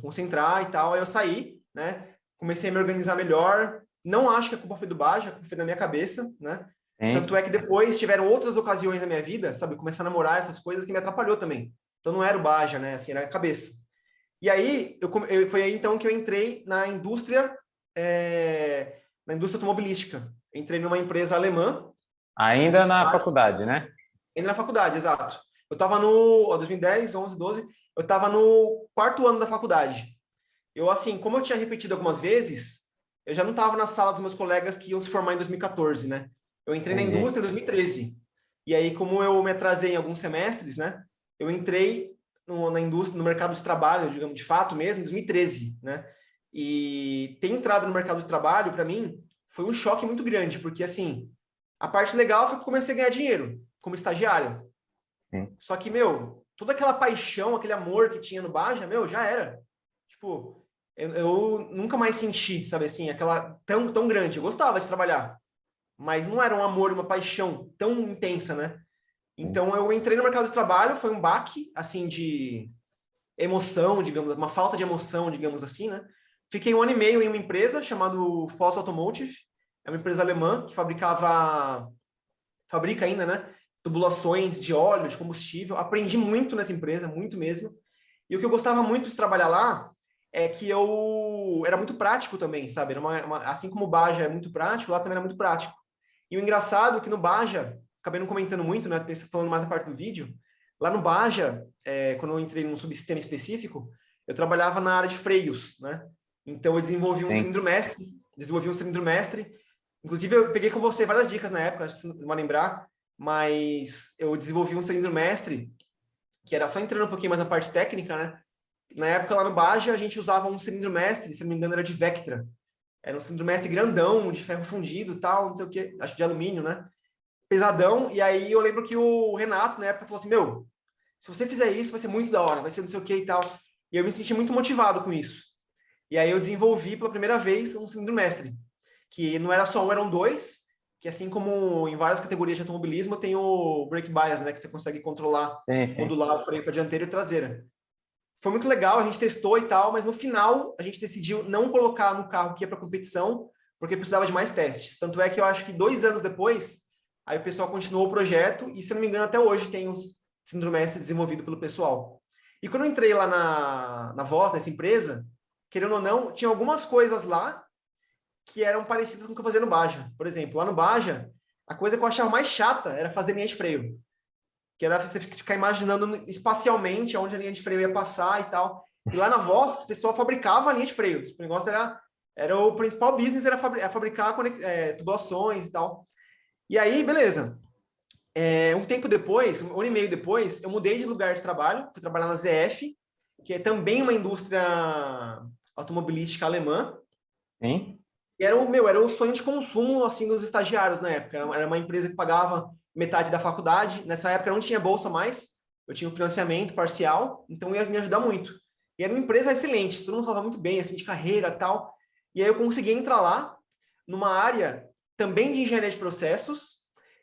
concentrar e tal. Aí eu saí, né? Comecei a me organizar melhor. Não acho que a culpa foi do Baja, a culpa foi da minha cabeça, né? Tanto Sim. é que depois tiveram outras ocasiões na minha vida, sabe? Começar a namorar essas coisas que me atrapalhou também. Então não era o Baja, né? Assim, era a cabeça. E aí, foi aí então que eu entrei na indústria automobilística. Entrei numa empresa alemã, como Ainda na estágio, faculdade, né? ainda na faculdade, exato. Eu estava no 2010, 11, 12, eu estava no quarto ano da faculdade. Eu, assim, como eu tinha repetido algumas vezes, eu já não estava na sala dos meus colegas que iam se formar em 2014, né? Eu entrei na Entendi. indústria em 2013. E aí, como eu me atrasei em alguns semestres, né? Eu entrei na indústria, no mercado de trabalho, digamos, de fato mesmo, em 2013, né? E ter entrado no mercado de trabalho, para mim, foi um choque muito grande, porque, assim, a parte legal foi que eu comecei a ganhar dinheiro como estagiário. Sim. Só que, meu, toda aquela paixão, aquele amor que tinha no Baja, meu, já era. Tipo, eu nunca mais senti, sabe assim, aquela tão grande. Eu gostava de trabalhar, mas não era um amor, uma paixão tão intensa, né? Sim. Então eu entrei no mercado de trabalho, foi um baque, assim, de emoção, digamos, uma falta de emoção, digamos assim, né? Fiquei um ano e meio em uma empresa chamada Foss Automotive, é uma empresa alemã que fabrica ainda, né? Tubulações de óleo, de combustível. Aprendi muito nessa empresa, muito mesmo. E o que eu gostava muito de trabalhar lá é que eu era muito prático também, sabe? Assim como o Baja é muito prático, lá também era muito prático. E o engraçado é que no Baja, acabei não comentando muito, né? Falando mais na parte do vídeo, lá no Baja, quando eu entrei num subsistema específico, eu trabalhava na área de freios, né? Então eu desenvolvi um cilindro mestre. Inclusive eu peguei com você várias dicas na época, acho que você não vai lembrar, mas eu desenvolvi um cilindro mestre, que era só entrando um pouquinho mais na parte técnica, né? Na época lá no Baja, a gente usava um cilindro mestre, se não me engano era de Vectra. Era um cilindro mestre grandão, de ferro fundido e tal, não sei o quê, acho que de alumínio, né? Pesadão. E aí eu lembro que o Renato, na época, falou assim, meu, se você fizer isso, vai ser muito da hora, vai ser não sei o quê e tal. E eu me senti muito motivado com isso. E aí eu desenvolvi pela primeira vez um cilindro mestre, que não era só um, eram dois, que assim como em várias categorias de automobilismo, tem o brake bias, né, que você consegue controlar, modular o freio para dianteira e traseira. Foi muito legal, a gente testou e tal, mas no final a gente decidiu não colocar no carro que ia para competição, porque precisava de mais testes. Tanto é que eu acho que 2 anos depois, aí o pessoal continuou o projeto e, se não me engano, até hoje tem os cilindro mestre desenvolvido pelo pessoal. E quando eu entrei lá na Voz, nessa empresa, querendo ou não, tinha algumas coisas lá que eram parecidas com o que eu fazia no Baja. Por exemplo, lá no Baja, a coisa que eu achava mais chata era fazer linha de freio. Que era você ficar imaginando espacialmente onde a linha de freio ia passar e tal. E lá na Voz, o pessoal fabricava a linha de freio. O negócio era o principal business, era fabricar tubulações e tal. E aí, beleza. Um tempo depois, 1 ano e meio depois, eu mudei de lugar de trabalho, fui trabalhar na ZF, que é também uma indústria automobilística alemã. Sim. E era o sonho de consumo assim dos estagiários na época. Era uma empresa que pagava metade da faculdade. Nessa época não tinha bolsa mais, eu tinha um financiamento parcial, então ia me ajudar muito. E era uma empresa excelente, todo mundo falava muito bem, assim, de carreira e tal. E aí eu consegui entrar lá, numa área também de engenharia de processos.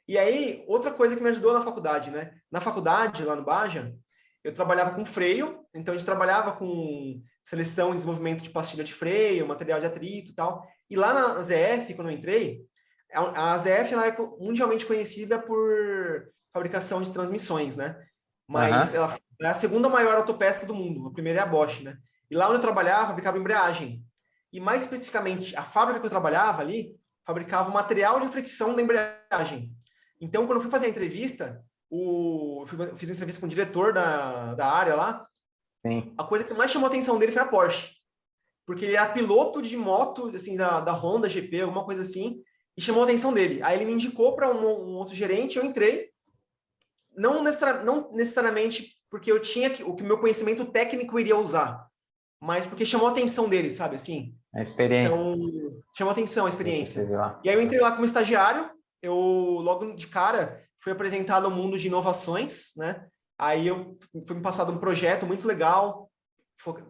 E aí, outra coisa que me ajudou na faculdade, né? Na faculdade, lá no Baja, eu trabalhava com freio, então a gente trabalhava com seleção e desenvolvimento de pastilha de freio, material de atrito e tal. E lá na ZF, quando eu entrei, a ZF ela é mundialmente conhecida por fabricação de transmissões, né? Mas ela é a segunda maior autopeça do mundo. A primeira é a Bosch, né? E lá onde eu trabalhava, fabricava embreagem. E mais especificamente, a fábrica que eu trabalhava ali, fabricava o material de fricção da embreagem. Então, quando eu fui fazer a entrevista, eu fiz entrevista com o diretor da área lá, sim, a coisa que mais chamou a atenção dele foi a Porsche. Porque ele era piloto de moto, assim, da Honda GP, alguma coisa assim, e chamou a atenção dele. Aí ele me indicou para um outro gerente, eu entrei, não necessariamente porque eu tinha o que o meu conhecimento técnico iria usar, mas porque chamou a atenção dele, sabe, assim? A experiência. Então, chamou a atenção a experiência. E aí eu entrei lá como estagiário, eu logo de cara fui apresentado ao mundo de inovações, né? Aí eu fui me passado um projeto muito legal,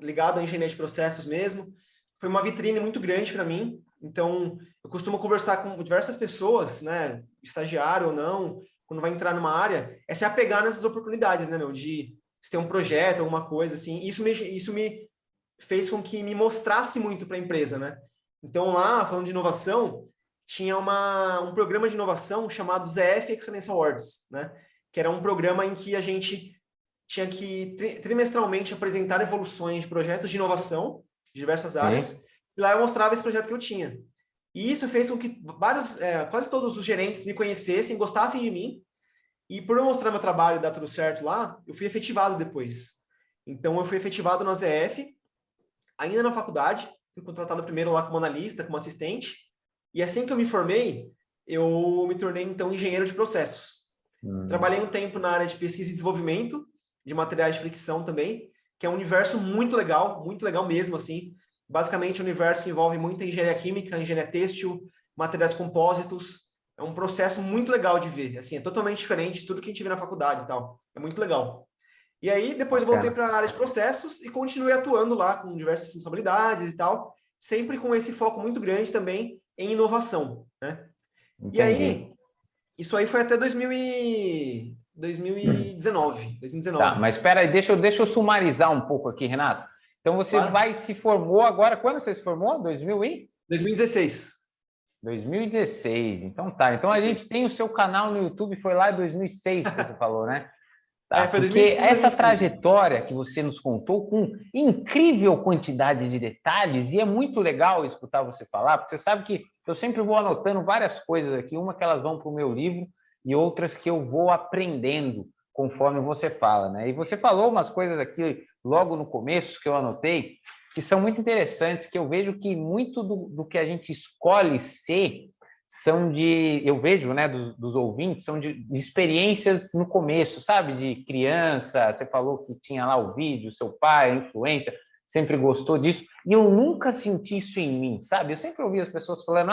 ligado à engenharia de processos mesmo. Foi uma vitrine muito grande para mim. Então, eu costumo conversar com diversas pessoas, né? Estagiário ou não, quando vai entrar numa área, é se apegar nessas oportunidades, né, meu? De ter um projeto, alguma coisa assim. Isso me fez com que me mostrasse muito para a empresa, né? Então, lá, falando de inovação, tinha um programa de inovação chamado ZF Excellence Awards, né? Que era um programa em que a gente tinha que trimestralmente apresentar evoluções de projetos de inovação de diversas áreas. E lá eu mostrava esse projeto que eu tinha. E isso fez com que quase todos os gerentes me conhecessem, gostassem de mim. E por eu mostrar meu trabalho e dar tudo certo lá, eu fui efetivado depois. Então, eu fui efetivado na ZF, ainda na faculdade, fui contratado primeiro lá como analista, como assistente. E assim que eu me formei, eu me tornei, então, engenheiro de processos. Trabalhei um tempo na área de pesquisa e desenvolvimento, de materiais de fricção também, que é um universo muito legal mesmo, assim. Basicamente, um universo que envolve muita engenharia química, engenharia têxtil, materiais compósitos. É um processo muito legal de ver. Assim, é totalmente diferente de tudo que a gente vê na faculdade e tal. É muito legal. E aí, depois eu voltei para a área de processos e continuei atuando lá com diversas responsabilidades e tal, sempre com esse foco muito grande também em inovação, né? Entendi. E aí, isso aí foi até 2019. Tá, mas espera aí, deixa eu sumarizar um pouco aqui, Renato. Então, você se formou agora, quando você se formou? 2016. 2016. Então tá. Então a gente tem o seu canal no YouTube, foi lá em 2006 que você falou, né? Tá, Foi porque 2005, essa 2006. trajetória que você nos contou com incrível quantidade de detalhes, e é muito legal escutar você falar, porque você sabe que eu sempre vou anotando várias coisas aqui, uma que elas vão para o meu livro e outras que eu vou aprendendo conforme você fala, né? E você falou umas coisas aqui logo no começo que eu anotei, que são muito interessantes, que eu vejo que muito do que a gente escolhe ser são eu vejo, né, dos ouvintes, são de experiências no começo, sabe? De criança, você falou que tinha lá o vídeo, seu pai, a influência, sempre gostou disso, e eu nunca senti isso em mim, sabe? Eu sempre ouvi as pessoas falando,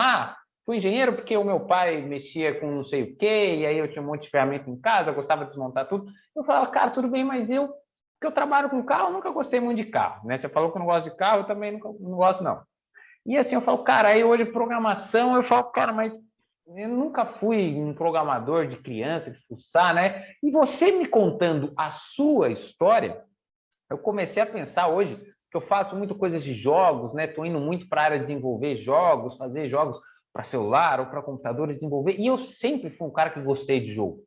fui engenheiro porque o meu pai mexia com não sei o quê, e aí eu tinha um monte de ferramenta em casa, gostava de desmontar tudo. Eu falava, cara, tudo bem, mas porque eu trabalho com carro, eu nunca gostei muito de carro, né? Você falou que não gosta de carro, eu também não gosto, não. E assim, eu falo, cara, aí hoje programação, eu falo, cara, mas eu nunca fui um programador de criança, de fuçar, né? E você me contando a sua história, eu comecei a pensar hoje que eu faço muito coisas de jogos, né? Estou indo muito para a área de desenvolver jogos, fazer jogos para celular ou para computador, desenvolver. E eu sempre fui um cara que gostei de jogo.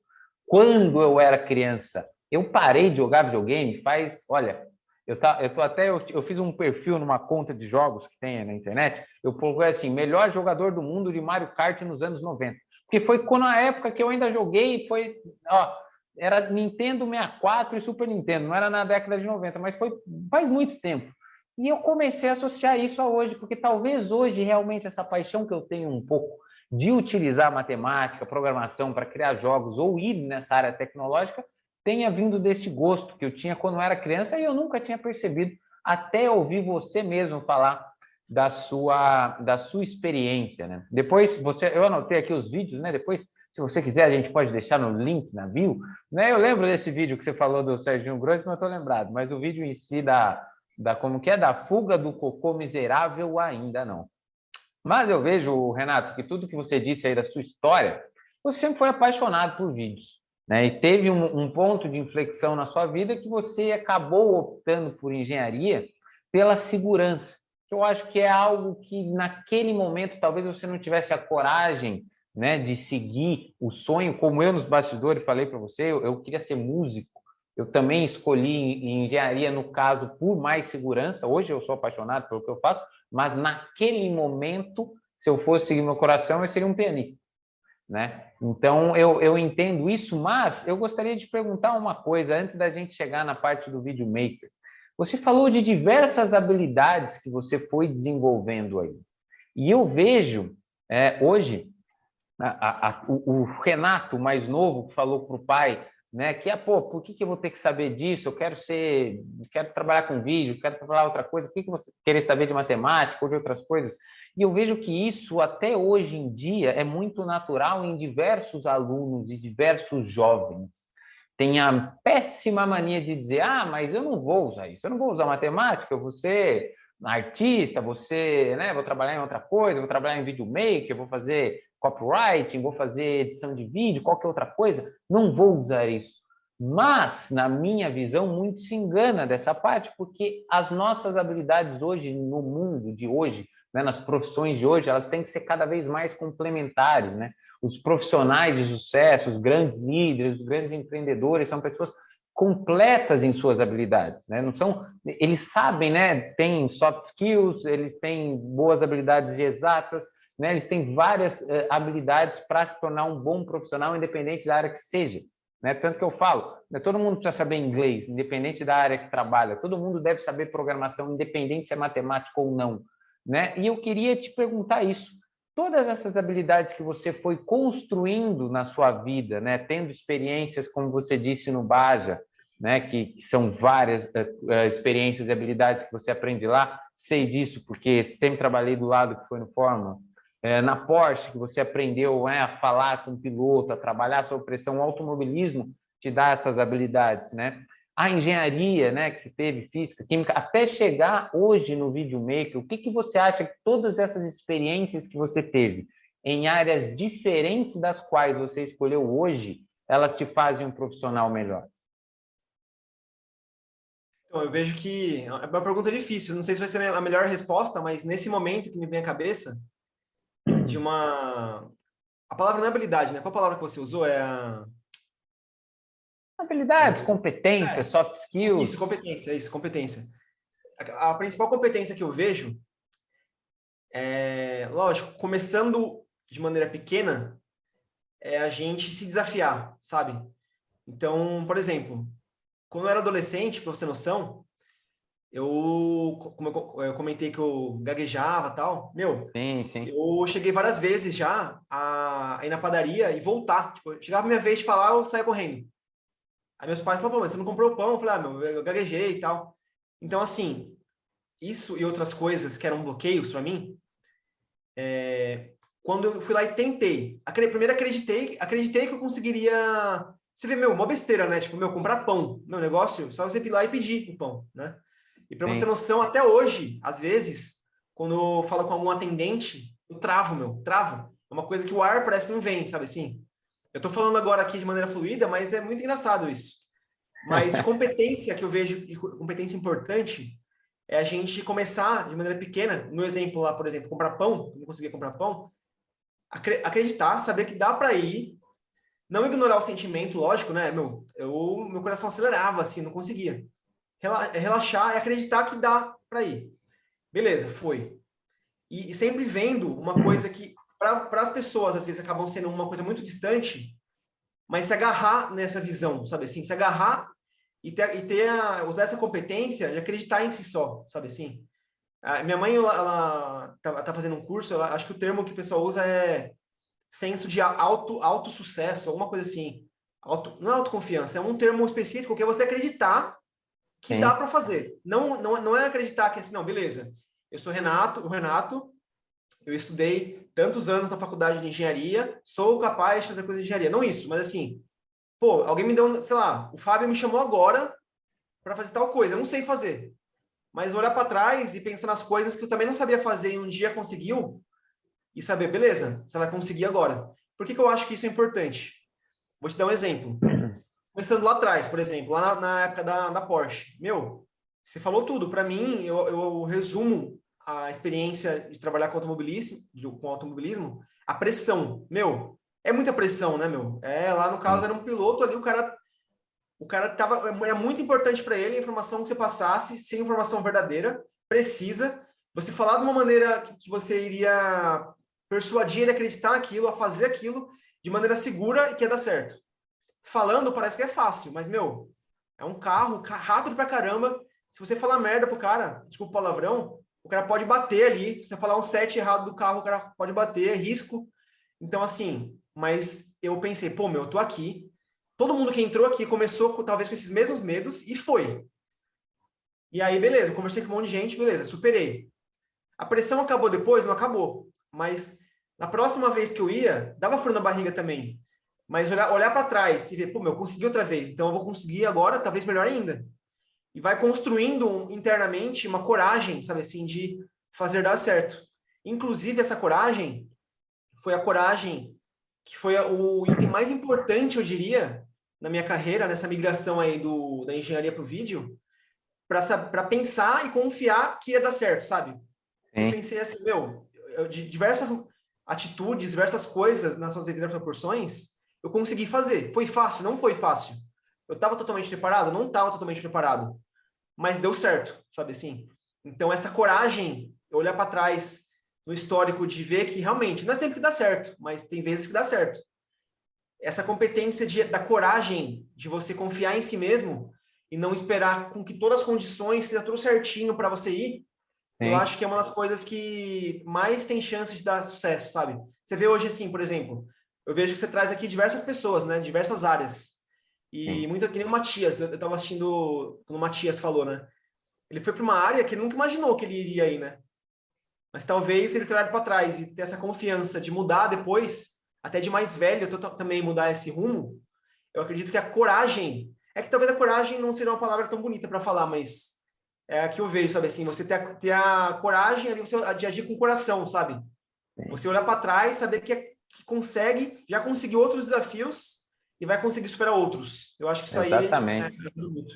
Quando eu era criança, eu parei de jogar videogame olha, eu fiz um perfil numa conta de jogos que tem na internet, eu coloquei assim, melhor jogador do mundo de Mario Kart nos anos 90. Porque foi quando a época que eu ainda joguei, era Nintendo 64 e Super Nintendo, não era na década de 90, mas faz muito tempo. E eu comecei a associar isso a hoje, porque talvez hoje realmente essa paixão que eu tenho um pouco de utilizar matemática, programação para criar jogos ou ir nessa área tecnológica tenha vindo desse gosto que eu tinha quando eu era criança e eu nunca tinha percebido até ouvir você mesmo falar da sua experiência, né? Depois eu anotei aqui os vídeos, né? Depois, se você quiser, a gente pode deixar no link na bio, né? Eu lembro desse vídeo que você falou do Serginho Grosso, não estou lembrado, mas o vídeo em si como que é, da fuga do cocô miserável ainda não. Mas eu vejo, Renato, que tudo que você disse aí da sua história, você sempre foi apaixonado por vídeos, né? E teve um ponto de inflexão na sua vida que você acabou optando por engenharia pela segurança. Eu acho que é algo que naquele momento talvez você não tivesse a coragem, né, de seguir o sonho, como eu nos bastidores falei para você, eu queria ser músico. Eu também escolhi engenharia, no caso, por mais segurança. Hoje eu sou apaixonado pelo que eu faço, mas naquele momento, se eu fosse seguir meu coração, eu seria um pianista, né? Então, eu entendo isso, mas eu gostaria de perguntar uma coisa antes da gente chegar na parte do videomaker. Você falou de diversas habilidades que você foi desenvolvendo aí. E eu vejo, hoje, o Renato, mais novo, que falou para o pai, né, que, por que eu vou ter que saber disso? Eu quero trabalhar com vídeo, quero trabalhar outra coisa, por que você querer saber de matemática ou de outras coisas? E eu vejo que isso, até hoje em dia, é muito natural em diversos alunos e diversos jovens. Tem a péssima mania de dizer, mas eu não vou usar isso, eu não vou usar matemática, eu vou ser artista, né, vou trabalhar em outra coisa, vou trabalhar em videomaker, vou fazer copywriting, vou fazer edição de vídeo, qualquer outra coisa, não vou usar isso. Mas, na minha visão, muito se engana dessa parte, porque as nossas habilidades hoje, no mundo de hoje, né, nas profissões de hoje, elas têm que ser cada vez mais complementares, né? Os profissionais de sucesso, os grandes líderes, os grandes empreendedores, são pessoas completas em suas habilidades, né? Não são, eles sabem, né? Têm soft skills, eles têm boas habilidades exatas, né? Eles têm várias habilidades para se tornar um bom profissional, independente da área que seja, né? Tanto que eu falo, né? Todo mundo precisa saber inglês, independente da área que trabalha. Todo mundo deve saber programação, independente se é matemático ou não, né? E eu queria te perguntar isso. Todas essas habilidades que você foi construindo na sua vida, né? Tendo experiências, como você disse, no Baja, né? Que são várias experiências e habilidades que você aprende lá. Sei disso porque sempre trabalhei do lado que foi no Fórmula. Na Porsche, que você aprendeu a falar com o piloto, a trabalhar sob pressão, o automobilismo te dá essas habilidades, né? A engenharia, né, que você teve, física, química, até chegar hoje no videomaker, o que você acha que todas essas experiências que você teve em áreas diferentes das quais você escolheu hoje, elas te fazem um profissional melhor? Então, eu vejo que é uma pergunta difícil. Não sei se vai ser a melhor resposta, mas nesse momento que me vem à cabeça, de uma... A palavra não é habilidade, né? Qual a palavra que você usou? É a... Habilidades, competências, soft Isso, skills. competência, isso, competência. A principal competência que eu vejo lógico, começando de maneira pequena, é a gente se desafiar, sabe? Então, por exemplo, quando eu era adolescente, para você ter noção, como eu comentei que eu gaguejava e tal, meu, Sim, sim. eu cheguei várias vezes já a ir na padaria e voltar. Tipo, chegava a minha vez de falar, eu saía correndo. Aí meus pais falavam, pô, mas você não comprou o pão? Eu falei, meu, eu gaguejei e tal. Então, assim, isso e outras coisas que eram bloqueios para mim, quando eu fui lá e tentei. Primeiro acreditei que eu conseguiria. Você vê, meu, uma besteira, né? Tipo, meu, comprar pão. Meu negócio, só você ir lá e pedir o pão, né? E para você ter Sim. noção, até hoje, às vezes, quando eu falo com algum atendente, eu travo, meu, travo. É uma coisa que o ar parece que não vem, sabe assim? Eu tô falando agora aqui de maneira fluida, mas é muito engraçado isso. Mas de competência que eu vejo, competência importante, é a gente começar de maneira pequena. No exemplo lá, por exemplo, comprar pão, eu não conseguia comprar pão, acreditar, saber que dá para ir, não ignorar o sentimento, lógico, né? Meu coração acelerava, assim, não conseguia. Relaxar e acreditar que dá para ir. Beleza, foi. E sempre vendo uma coisa que, para as pessoas, às vezes acabam sendo uma coisa muito distante, mas se agarrar nessa visão, sabe assim? Se agarrar usar essa competência de acreditar em si só, sabe assim? A minha mãe, ela tá fazendo um curso, acho que o termo que o pessoal usa é senso de auto sucesso, alguma coisa assim. Não é autoconfiança, é um termo específico que é você acreditar que dá Sim. para fazer. Não é acreditar que é assim, não, beleza. Eu sou o Renato, eu estudei tantos anos na faculdade de engenharia, sou capaz de fazer coisa de engenharia. Não isso, mas assim, pô, alguém me deu, sei lá, o Fábio me chamou agora para fazer tal coisa, eu não sei fazer. Mas olhar para trás e pensar nas coisas que eu também não sabia fazer e um dia conseguiu, e saber, beleza, você vai conseguir agora. Por que eu acho que isso é importante? Vou te dar um exemplo. Começando lá atrás, por exemplo, lá na época da Porsche. Meu, você falou tudo. Para mim, eu resumo a experiência de trabalhar com automobilismo, a pressão. Meu, é muita pressão, né, meu? Lá no caso Sim. era um piloto ali, o cara tava, é muito importante para ele a informação que você passasse, sem informação verdadeira, precisa, você falar de uma maneira que você iria persuadir ele a acreditar naquilo, a fazer aquilo de maneira segura e que ia dar certo. Falando parece que é fácil, mas, meu, é um carro rápido pra caramba. Se você falar merda pro cara, desculpa o palavrão, o cara pode bater ali. Se você falar um set errado do carro, o cara pode bater, é risco. Então, assim, mas eu pensei, pô, meu, eu tô aqui. Todo mundo que entrou aqui começou talvez com esses mesmos medos e foi. E aí, beleza, conversei com um monte de gente, beleza, superei. A pressão acabou depois? Não acabou. Mas na próxima vez que eu ia, dava frio na barriga também. Mas olhar para trás e ver, pô, meu, consegui outra vez, então eu vou conseguir agora, talvez melhor ainda. E vai construindo internamente uma coragem, sabe assim, de fazer dar certo. Inclusive, essa coragem foi a coragem que foi o item mais importante, eu diria, na minha carreira, nessa migração aí da engenharia para o vídeo, para pensar e confiar que ia dar certo, sabe? Eu Sim. pensei assim, meu, de diversas atitudes, diversas coisas nas suas devidas proporções, eu consegui fazer. Foi fácil? Não foi fácil. Eu estava totalmente preparado? Não estava totalmente preparado. Mas deu certo, sabe assim? Então, essa coragem, olhar para trás no histórico de ver que realmente, não é sempre que dá certo, mas tem vezes que dá certo. Essa competência da coragem de você confiar em si mesmo e não esperar com que todas as condições estejam tudo certinho para você ir, eu Sim. acho que é uma das coisas que mais tem chance de dar sucesso, sabe? Você vê hoje assim, por exemplo, eu vejo que você traz aqui diversas pessoas, né? Diversas áreas. E Sim. muito que nem o Matias, eu estava assistindo quando o Matias falou, né? Ele foi para uma área que ele nunca imaginou que ele iria aí, né? Mas talvez ele traga para trás e ter essa confiança de mudar depois, até de mais velho, também mudar esse rumo. Eu acredito que a coragem, é que talvez a coragem não seja uma palavra tão bonita para falar, mas é a que eu vejo, sabe assim, você ter a coragem ali de agir com o coração, sabe? Sim. Você olhar para trás, saber que consegue, já conseguiu outros desafios e vai conseguir superar outros. Eu acho que isso aí Exatamente. ajuda muito.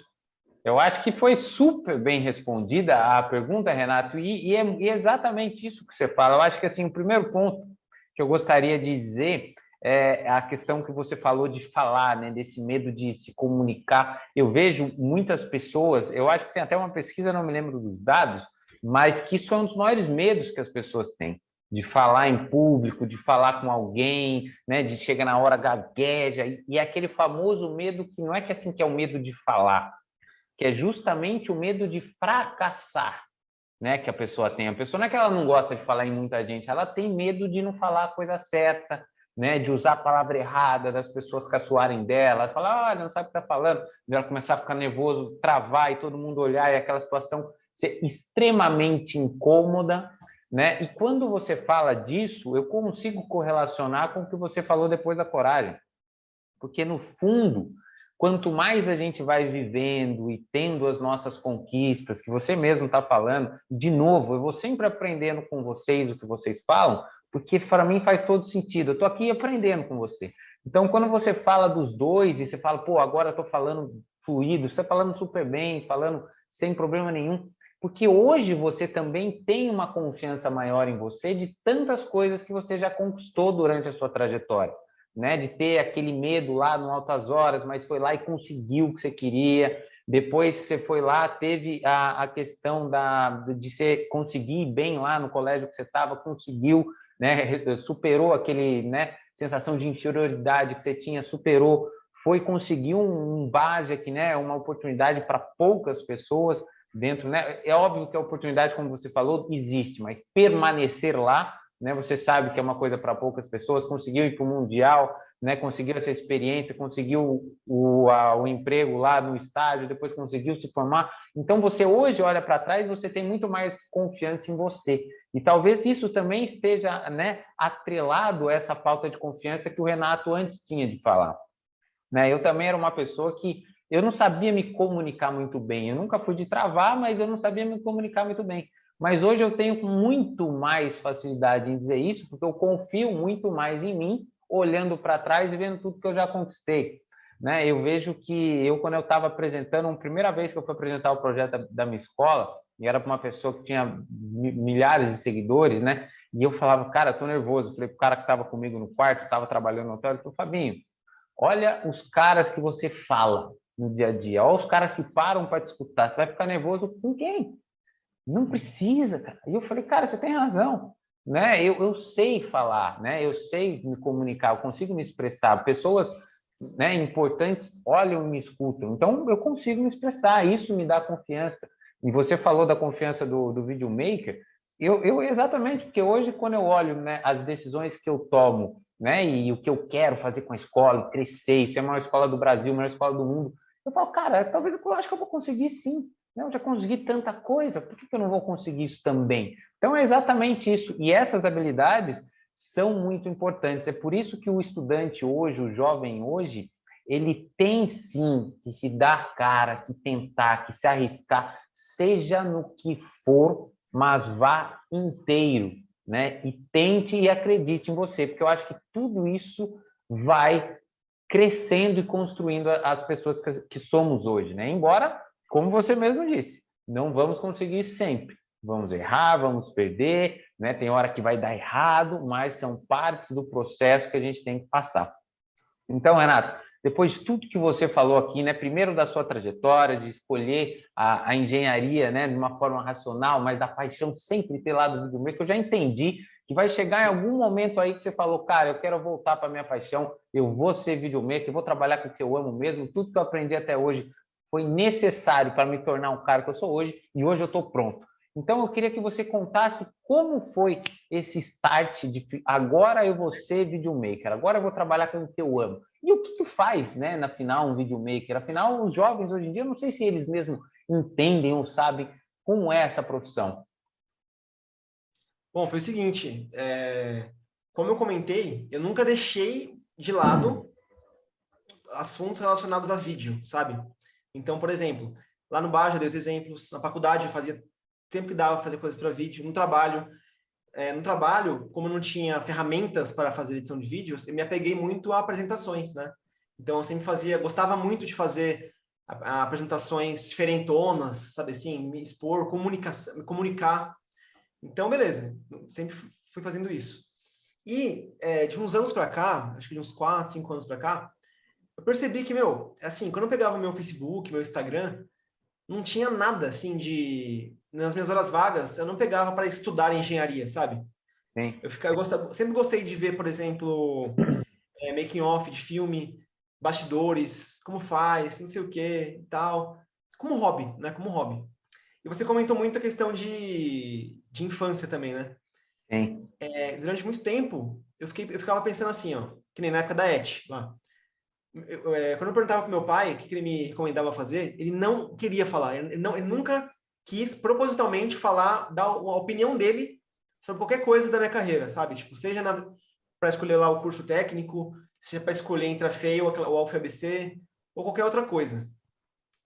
Eu acho que foi super bem respondida a pergunta, Renato, e é exatamente isso que você fala. Eu acho que assim, o primeiro ponto que eu gostaria de dizer é a questão que você falou de falar, né, desse medo de se comunicar. Eu vejo muitas pessoas, eu acho que tem até uma pesquisa, não me lembro dos dados, mas que isso é um dos maiores medos que as pessoas têm, de falar em público, de falar com alguém, né, de chegar na hora gagueja, e é aquele famoso medo que não é que assim que é o medo de falar, que é justamente o medo de fracassar, né, que a pessoa tem. A pessoa não é que ela não gosta de falar em muita gente, ela tem medo de não falar a coisa certa, né, de usar a palavra errada, das pessoas caçoarem dela, falar, olha, não sabe o que está falando, de ela começar a ficar nervoso, travar e todo mundo olhar, e aquela situação ser extremamente incômoda, né? E quando você fala disso, eu consigo correlacionar com o que você falou depois da coragem, porque no fundo, quanto mais a gente vai vivendo e tendo as nossas conquistas, que você mesmo está falando, de novo, eu vou sempre aprendendo com vocês o que vocês falam, porque para mim faz todo sentido. Eu estou aqui aprendendo com você. Então, quando você fala dos dois e você fala, pô, agora eu estou falando fluido, você está falando super bem, falando sem problema nenhum, porque hoje você também tem uma confiança maior em você de tantas coisas que você já conquistou durante a sua trajetória, né, de ter aquele medo lá no Altas Horas, mas foi lá e conseguiu o que você queria. Depois você foi lá, teve a questão de você conseguir bem lá no colégio que você estava, conseguiu, né, superou aquele, né, sensação de inferioridade que você tinha, superou, foi conseguir um BAJAC, né, uma oportunidade para poucas pessoas dentro, né? É óbvio que a oportunidade, como você falou, existe, mas permanecer lá, né? Você sabe que é uma coisa para poucas pessoas, conseguiu ir para o Mundial, né? Conseguiu essa experiência, conseguiu o emprego lá no estádio, depois conseguiu se formar. Então, você hoje olha para trás, você tem muito mais confiança em você. E talvez isso também esteja, né, atrelado a essa falta de confiança que o Renato antes tinha de falar, né? Eu também era uma pessoa que eu não sabia me comunicar muito bem. Eu nunca fui de travar, mas eu não sabia me comunicar muito bem. Mas hoje eu tenho muito mais facilidade em dizer isso, porque eu confio muito mais em mim, olhando para trás e vendo tudo que eu já conquistei, né? Eu vejo que quando eu estava apresentando, a primeira vez que eu fui apresentar o projeto da minha escola, e era para uma pessoa que tinha milhares de seguidores, né? E eu falava, cara, estou nervoso. Eu falei para o cara que estava comigo no quarto, estava trabalhando no hotel, ele falou, Fabinho, olha os caras que você fala no dia a dia, olha os caras que param para te escutar. Você vai ficar nervoso com quem? Não precisa, cara. E eu falei, cara, você tem razão, né? Eu sei falar, né? Eu sei me comunicar, eu consigo me expressar. Pessoas, né, importantes olham e me escutam. Então, eu consigo me expressar. Isso me dá confiança. E você falou da confiança do videomaker. Eu exatamente, porque hoje, quando eu olho, né, as decisões que eu tomo, né, e o que eu quero fazer com a escola, crescer, ser a maior escola do Brasil, a maior escola do mundo, eu falo, cara, talvez eu acho que eu vou conseguir sim. Eu já consegui tanta coisa, por que eu não vou conseguir isso também? Então, é exatamente isso. E essas habilidades são muito importantes. É por isso que o estudante hoje, o jovem hoje, ele tem sim que se dar cara, que tentar, que se arriscar, seja no que for, mas vá inteiro, né? E tente e acredite em você, porque eu acho que tudo isso vai crescendo e construindo as pessoas que somos hoje, né? Embora, como você mesmo disse, não vamos conseguir sempre. Vamos errar, vamos perder, né? Tem hora que vai dar errado, mas são partes do processo que a gente tem que passar. Então, Renato, depois de tudo que você falou aqui, né, primeiro da sua trajetória, de escolher a engenharia, né, de uma forma racional, mas da paixão sempre ter lá do videomaker, eu já entendi que vai chegar em algum momento aí que você falou, cara, eu quero voltar para a minha paixão, eu vou ser videomaker, eu vou trabalhar com o que eu amo mesmo, tudo que eu aprendi até hoje foi necessário para me tornar um cara que eu sou hoje, e hoje eu estou pronto. Então, eu queria que você contasse como foi esse start de agora eu vou ser videomaker, agora eu vou trabalhar com o que eu amo. E o que faz, né, na final, um videomaker? Afinal, os jovens hoje em dia, eu não sei se eles mesmos entendem ou sabem como é essa profissão. Bom, foi o seguinte, como eu comentei, eu nunca deixei de lado assuntos relacionados a vídeo, sabe? Então, por exemplo, lá no bar já dei os exemplos, na faculdade eu fazia, sempre que dava fazer coisas para vídeo, no trabalho, como eu não tinha ferramentas para fazer edição de vídeos, eu me apeguei muito a apresentações, né? Então, eu sempre gostava muito de fazer apresentações diferentonas, sabe assim, me expor, me comunicar. Então, beleza, sempre fui fazendo isso. E de uns anos para cá, acho que de uns 4, 5 anos para cá, eu percebi que, assim, quando eu pegava meu Facebook, meu Instagram, não tinha nada, assim, nas minhas horas vagas, eu não pegava para estudar engenharia, sabe? Sim. Sempre gostei de ver, por exemplo, making of de filme, bastidores, como faz, não sei o que e tal, como hobby, né? Como hobby. E você comentou muito a questão de infância também, né? Sim. Durante muito tempo, eu ficava pensando assim, ó, que nem na época da ET, lá. Quando eu perguntava pro meu pai o que ele me recomendava fazer, ele não queria falar, ele nunca quis propositalmente falar, dar a opinião dele sobre qualquer coisa da minha carreira, sabe? Tipo, seja para escolher lá o curso técnico, seja para escolher entre a FEI ou a UFABC, ou qualquer outra coisa.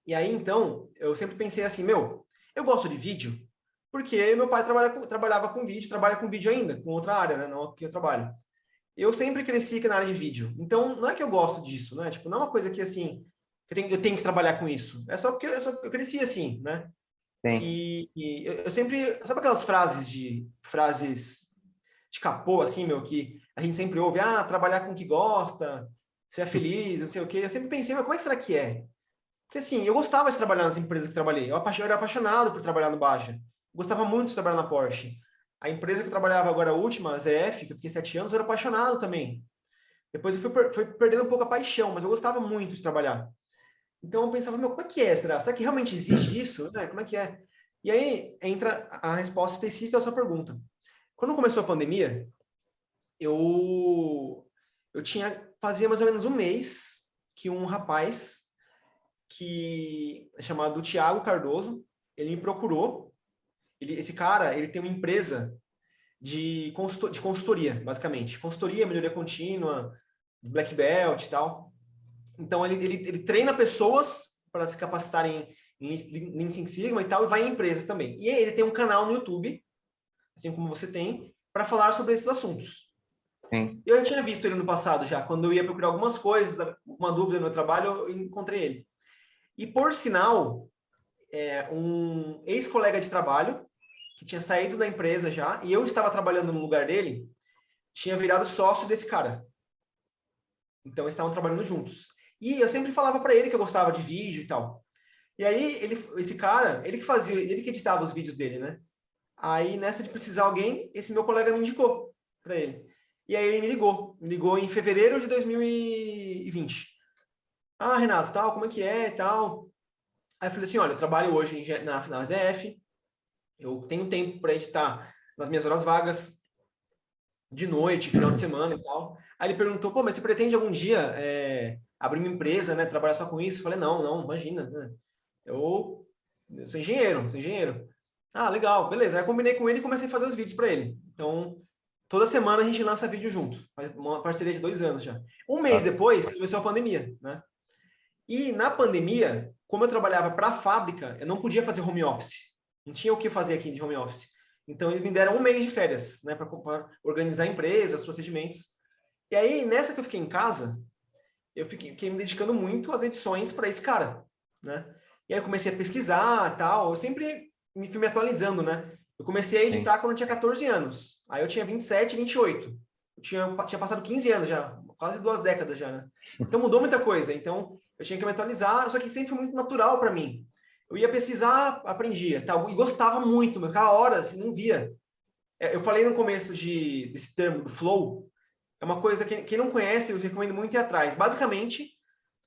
E aí, então, eu sempre pensei assim, eu gosto de vídeo, porque meu pai trabalhava com vídeo, trabalha com vídeo ainda, com outra área, né? Não que eu trabalho. Eu sempre cresci aqui na área de vídeo. Então, não é que eu gosto disso, né? Tipo, não é uma coisa que, assim, eu tenho que trabalhar com isso. É só porque eu cresci assim, né? Sim. E eu sempre... Sabe aquelas frases de capô, assim, que a gente sempre ouve? Ah, trabalhar com o que gosta, ser feliz, não sei o quê. Eu sempre pensei, mas como é que será que é? Porque, assim, eu gostava de trabalhar nas empresas que trabalhei. Eu era apaixonado por trabalhar no Baja. Gostava muito de trabalhar na Porsche. A empresa que eu trabalhava agora, a última, a ZF, que eu fiquei 7 anos, eu era apaixonado também. Depois eu fui perdendo um pouco a paixão, mas eu gostava muito de trabalhar. Então eu pensava, como é que é? Será que realmente existe isso? Né? Como é que é? E aí entra a resposta específica à sua pergunta. Quando começou a pandemia, fazia mais ou menos um mês que um rapaz que é chamado Tiago Cardoso, ele me procurou. Esse cara, ele tem uma empresa de consultoria, basicamente. Consultoria, melhoria contínua, black belt e tal. Então, ele treina pessoas para se capacitarem em Lean Six Sigma e tal, e vai em empresas também. E ele tem um canal no YouTube, assim como você tem, para falar sobre esses assuntos. Sim. Eu já tinha visto ele no passado, já, quando eu ia procurar algumas coisas, uma dúvida no meu trabalho, eu encontrei ele. E, por sinal, um ex-colega de trabalho, que tinha saído da empresa já, e eu estava trabalhando no lugar dele, tinha virado sócio desse cara. Então, eles estavam trabalhando juntos. E eu sempre falava para ele que eu gostava de vídeo e tal. E aí, esse cara, ele que editava os vídeos dele, né? Aí, nessa de precisar alguém, esse meu colega me indicou para ele. E aí, ele me ligou em fevereiro de 2020. Ah, Renato, tal, como é que é e tal? Aí eu falei assim, olha, eu trabalho hoje na ZF, eu tenho tempo para editar nas minhas horas vagas, de noite, final de semana e tal. Aí ele perguntou, pô, mas você pretende algum dia abrir uma empresa, né? Trabalhar só com isso? Eu falei, não, imagina, né? Eu sou engenheiro. Ah, legal, beleza. Aí eu combinei com ele e comecei a fazer os vídeos para ele. Então, toda semana a gente lança vídeo junto. Faz uma parceria de 2 anos já. Um mês Tá. depois, começou a pandemia, né? E na pandemia, como eu trabalhava para a fábrica, eu não podia fazer home office. Não tinha o que fazer aqui de home office. Então, eles me deram um mês de férias, né, para organizar a empresa, os procedimentos. E aí, nessa que eu fiquei em casa, eu fiquei me dedicando muito às edições para esse cara, né? E aí eu comecei a pesquisar, tal. Eu sempre fui me atualizando, né? Eu comecei a editar Sim. quando eu tinha 14 anos. Aí eu tinha 27, 28. Eu tinha passado 15 anos já, quase 2 décadas já, né? Então mudou muita coisa. Então eu tinha que me atualizar, só que sempre foi muito natural para mim. Eu ia pesquisar, aprendia, tal, e gostava muito, meu, ficava horas e não via. Eu falei no começo desse termo do flow, é uma coisa que quem não conhece, eu recomendo muito ir atrás. Basicamente,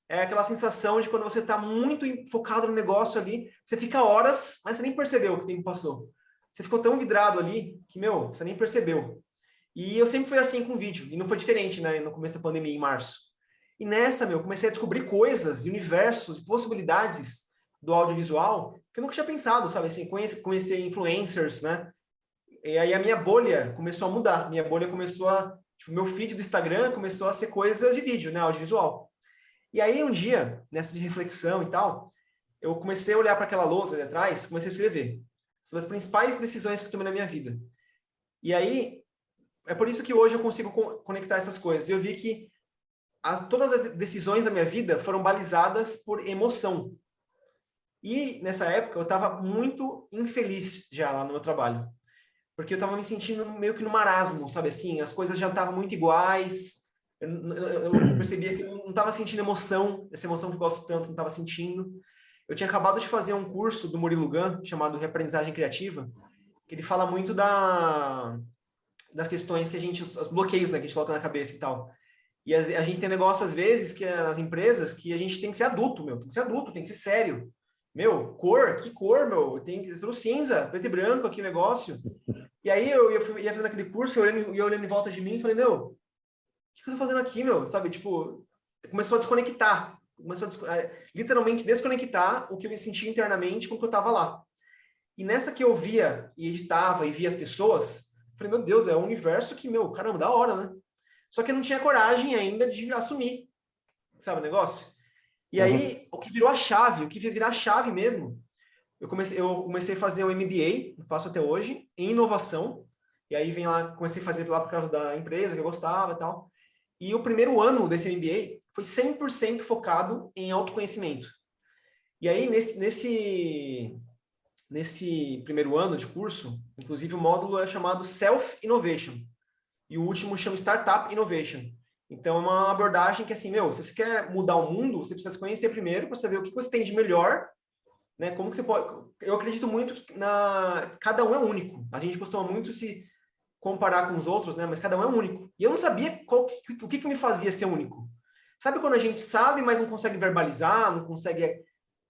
é aquela sensação de quando você está muito focado no negócio ali, você fica horas, mas você nem percebeu que o tempo passou. Você ficou tão vidrado ali que, você nem percebeu. E eu sempre fui assim com vídeo, e não foi diferente, né, no começo da pandemia, em março. E nessa, comecei a descobrir coisas, universos e possibilidades do audiovisual que eu nunca tinha pensado, sabe? Assim, conhecer influencers, né? E aí a minha bolha começou a mudar. Minha bolha começou tipo, meu feed do Instagram começou a ser coisas de vídeo, né, audiovisual. E aí um dia, nessa de reflexão e tal, eu comecei a olhar para aquela lousa ali atrás, comecei a escrever sobre as principais decisões que eu tomei na minha vida. E aí, é por isso que hoje eu consigo conectar essas coisas. Eu vi que todas as decisões da minha vida foram balizadas por emoção. E nessa época eu estava muito infeliz já lá no meu trabalho. porque eu estava me sentindo meio que no marasmo, sabe assim? As coisas já estavam muito iguais, eu percebia que eu não estava sentindo emoção, essa emoção que eu gosto tanto, não estava sentindo. Eu tinha acabado de fazer um curso do Murilo Gun, chamado Reaprendizagem Criativa, que ele fala muito das questões que os bloqueios, né, que a gente coloca na cabeça e tal. E a gente tem negócio, às vezes, que as empresas, que a gente tem que ser adulto, meu. Tem que ser adulto, tem que ser sério. Meu, que cor, meu? Tem que ser cinza, preto e branco aqui o negócio. E aí eu ia fazendo aquele curso, eu olhando em volta de mim e falei, meu, o que eu tô fazendo aqui, meu? Sabe, tipo, começou a desconectar. Literalmente desconectar o que eu me sentia internamente com o que eu tava lá. E nessa que eu via e editava e via as pessoas, falei, meu Deus, é um universo que, meu, caramba, da hora, né? Só que eu não tinha coragem ainda de assumir, sabe o negócio? E aí, o que virou a chave, o que fez virar a chave mesmo, eu comecei a fazer um MBA, faço até hoje, em inovação. E aí comecei a fazer lá por causa da empresa que eu gostava e tal. E o primeiro ano desse MBA foi 100% focado em autoconhecimento. E aí, nesse primeiro ano de curso, inclusive o módulo é chamado Self-Innovation. E o último chama Startup Innovation. Então, é uma abordagem que, assim, se você quer mudar o mundo, você precisa se conhecer primeiro para saber o que você tem de melhor, né? Como que você pode... Eu acredito muito que cada um é único. A gente costuma muito se comparar com os outros, né? Mas cada um é único. E eu não sabia o que me fazia ser único. Sabe quando a gente sabe, mas não consegue verbalizar, não consegue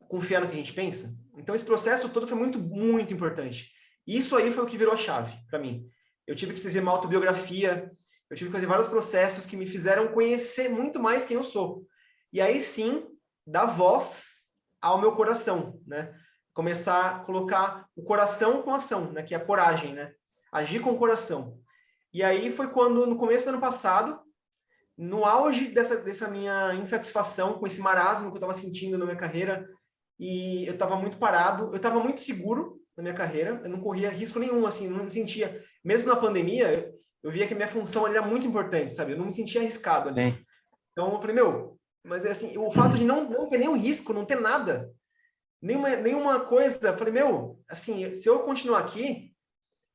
confiar no que a gente pensa? Então, esse processo todo foi muito, muito importante. Isso aí foi o que virou a chave para mim. Eu tive que fazer uma autobiografia, eu tive que fazer vários processos que me fizeram conhecer muito mais quem eu sou. E aí sim, dar voz ao meu coração, né? Começar a colocar o coração com ação, né? Que é a coragem, né? Agir com o coração. E aí foi quando, no começo do ano passado, no auge dessa minha insatisfação com esse marasmo que eu estava sentindo na minha carreira, e eu estava muito parado, eu estava muito seguro na minha carreira, eu não corria risco nenhum, assim, não me sentia, mesmo na pandemia, eu via que a minha função ali era muito importante, sabe? Eu não me sentia arriscado ali. Sim. Então eu falei, mas assim, o fato de não ter nenhum risco, não ter nada, nenhuma coisa, eu falei, assim, se eu continuar aqui,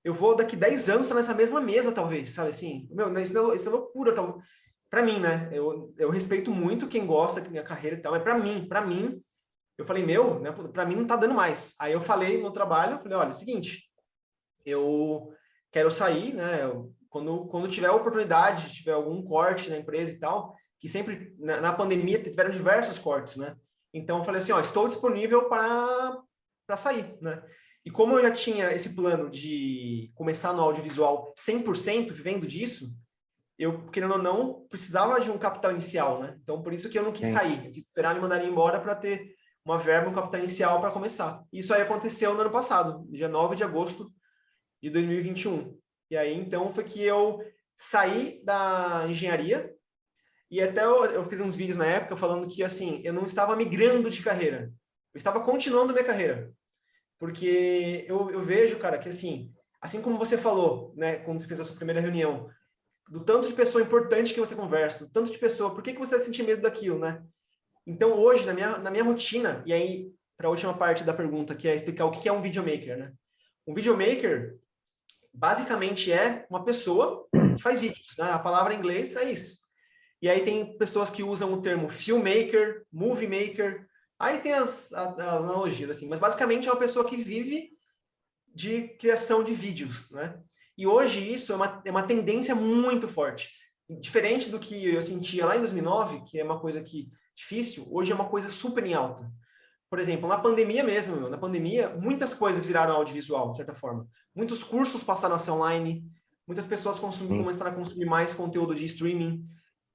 eu vou daqui 10 anos estar nessa mesma mesa, talvez, sabe assim? Isso é loucura, tal. Para mim, né? Eu respeito muito quem gosta da minha carreira e tal, mas para mim, eu falei, né? Para mim não tá dando mais. Aí eu falei no trabalho, falei, olha, é o seguinte, eu quero sair, né? Quando tiver oportunidade, tiver algum corte na empresa e tal, que sempre, na pandemia, tiveram diversos cortes, né? Então eu falei assim, ó, estou disponível para sair, né? E como eu já tinha esse plano de começar no audiovisual 100% vivendo disso, eu, querendo ou não, precisava de um capital inicial, né? Então, por isso que eu não quis sair. Eu quis esperar me mandarem embora para ter uma verba, um capital inicial para começar. Isso aí aconteceu no ano passado, dia 9 de agosto de 2021. E aí, então, foi que eu saí da engenharia e até eu fiz uns vídeos na época falando que, assim, eu não estava migrando de carreira. Eu estava continuando minha carreira. Porque eu vejo, cara, que assim como você falou, né, quando você fez a sua primeira reunião, do tanto de pessoa importante que você conversa, do tanto de pessoa, por que você vai sentir medo daquilo, né? Então, hoje, na minha rotina, e aí, para a última parte da pergunta, que é explicar o que é um videomaker, né? Um videomaker, basicamente, é uma pessoa que faz vídeos, né? A palavra em inglês é isso. E aí tem pessoas que usam o termo filmmaker, movie maker, aí tem as analogias, assim, mas basicamente é uma pessoa que vive de criação de vídeos, né? E hoje isso é uma tendência muito forte. Diferente do que eu sentia lá em 2009, que é uma coisa que difícil, hoje é uma coisa super em alta. Por exemplo, na pandemia mesmo, na pandemia, muitas coisas viraram audiovisual, de certa forma. Muitos cursos passaram a ser online, muitas pessoas começaram a consumir mais conteúdo de streaming.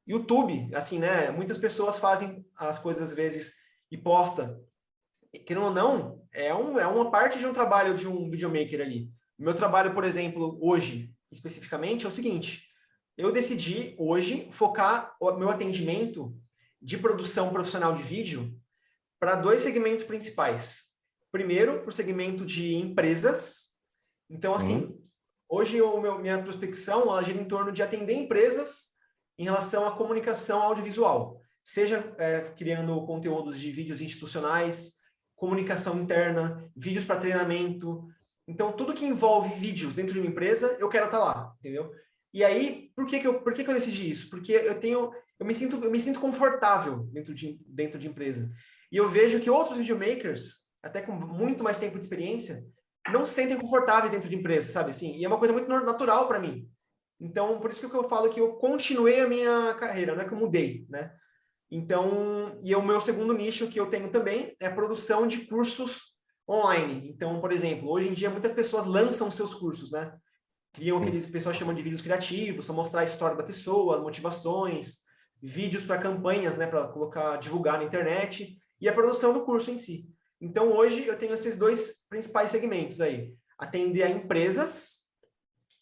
YouTube, assim, né? Muitas pessoas fazem as coisas às vezes e posta. Querendo ou não, é uma parte de um trabalho de um videomaker ali. O meu trabalho, por exemplo, hoje, especificamente, é o seguinte. Eu decidi, hoje, focar o meu atendimento de produção profissional de vídeo para 2 segmentos principais. Primeiro, para o segmento de empresas. Então, assim, hoje minha prospecção ela gira em torno de atender empresas em relação à comunicação audiovisual. Seja criando conteúdos de vídeos institucionais, comunicação interna, vídeos para treinamento, Então, tudo que envolve vídeos dentro de uma empresa, eu quero estar lá, entendeu? E aí, por que que eu decidi isso? Porque eu me sinto confortável dentro de empresa. E eu vejo que outros videomakers, até com muito mais tempo de experiência, não se sentem confortáveis dentro de empresa, sabe assim? E é uma coisa muito natural para mim. Então, por isso que eu falo que eu continuei a minha carreira, não é que eu mudei, né? Então, e o meu segundo nicho que eu tenho também é a produção de cursos online. Então, por exemplo, hoje em dia muitas pessoas lançam seus cursos, né? Criam aqueles que o pessoal chama de vídeos criativos, para mostrar a história da pessoa, motivações, vídeos para campanhas, né, para colocar, divulgar na internet, e a produção do curso em si. Então, hoje eu tenho esses dois principais segmentos aí: atender a empresas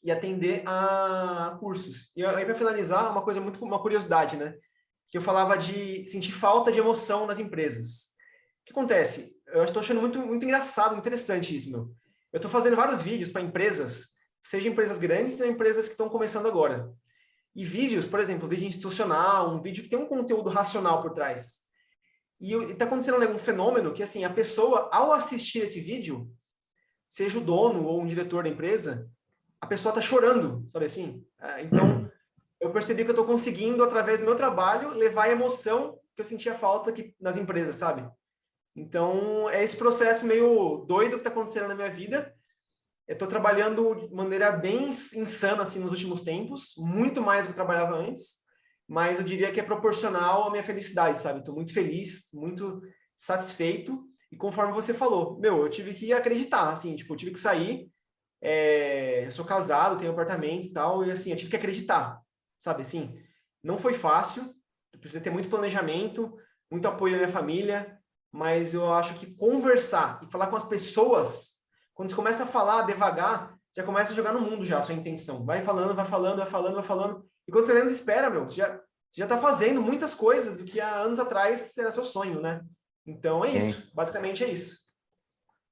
e atender a cursos. E aí, para finalizar, uma curiosidade, né? Que eu falava de sentir falta de emoção nas empresas. O que acontece? Eu estou achando muito engraçado, interessante isso, meu. Eu estou fazendo vários vídeos para empresas, seja empresas grandes ou empresas que estão começando agora. E vídeos, por exemplo, vídeo institucional, um vídeo que tem um conteúdo racional por trás. E está acontecendo um fenômeno que, assim, a pessoa, ao assistir esse vídeo, seja o dono ou um diretor da empresa, a pessoa está chorando, sabe assim? Então, eu percebi que eu estou conseguindo, através do meu trabalho, levar a emoção que eu sentia falta nas empresas, sabe? Então, é esse processo meio doido que está acontecendo na minha vida. Eu estou trabalhando de maneira bem insana, assim, nos últimos tempos, muito mais do que eu trabalhava antes, mas eu diria que é proporcional à minha felicidade, sabe? Estou muito feliz, muito satisfeito, e conforme você falou, meu, eu tive que acreditar, assim, tipo, eu tive que sair, eu sou casado, tenho apartamento e tal, e assim, eu tive que acreditar, sabe, assim, não foi fácil, precisa ter muito planejamento, muito apoio da minha família, mas eu acho que conversar e falar com as pessoas, quando você começa a falar devagar, já começa a jogar no mundo já a sua intenção. Vai falando, vai falando, vai falando, vai falando. E quando você menos espera, meu, você já está fazendo muitas coisas do que há anos atrás era seu sonho, né? Então é Sim. isso. Basicamente é isso.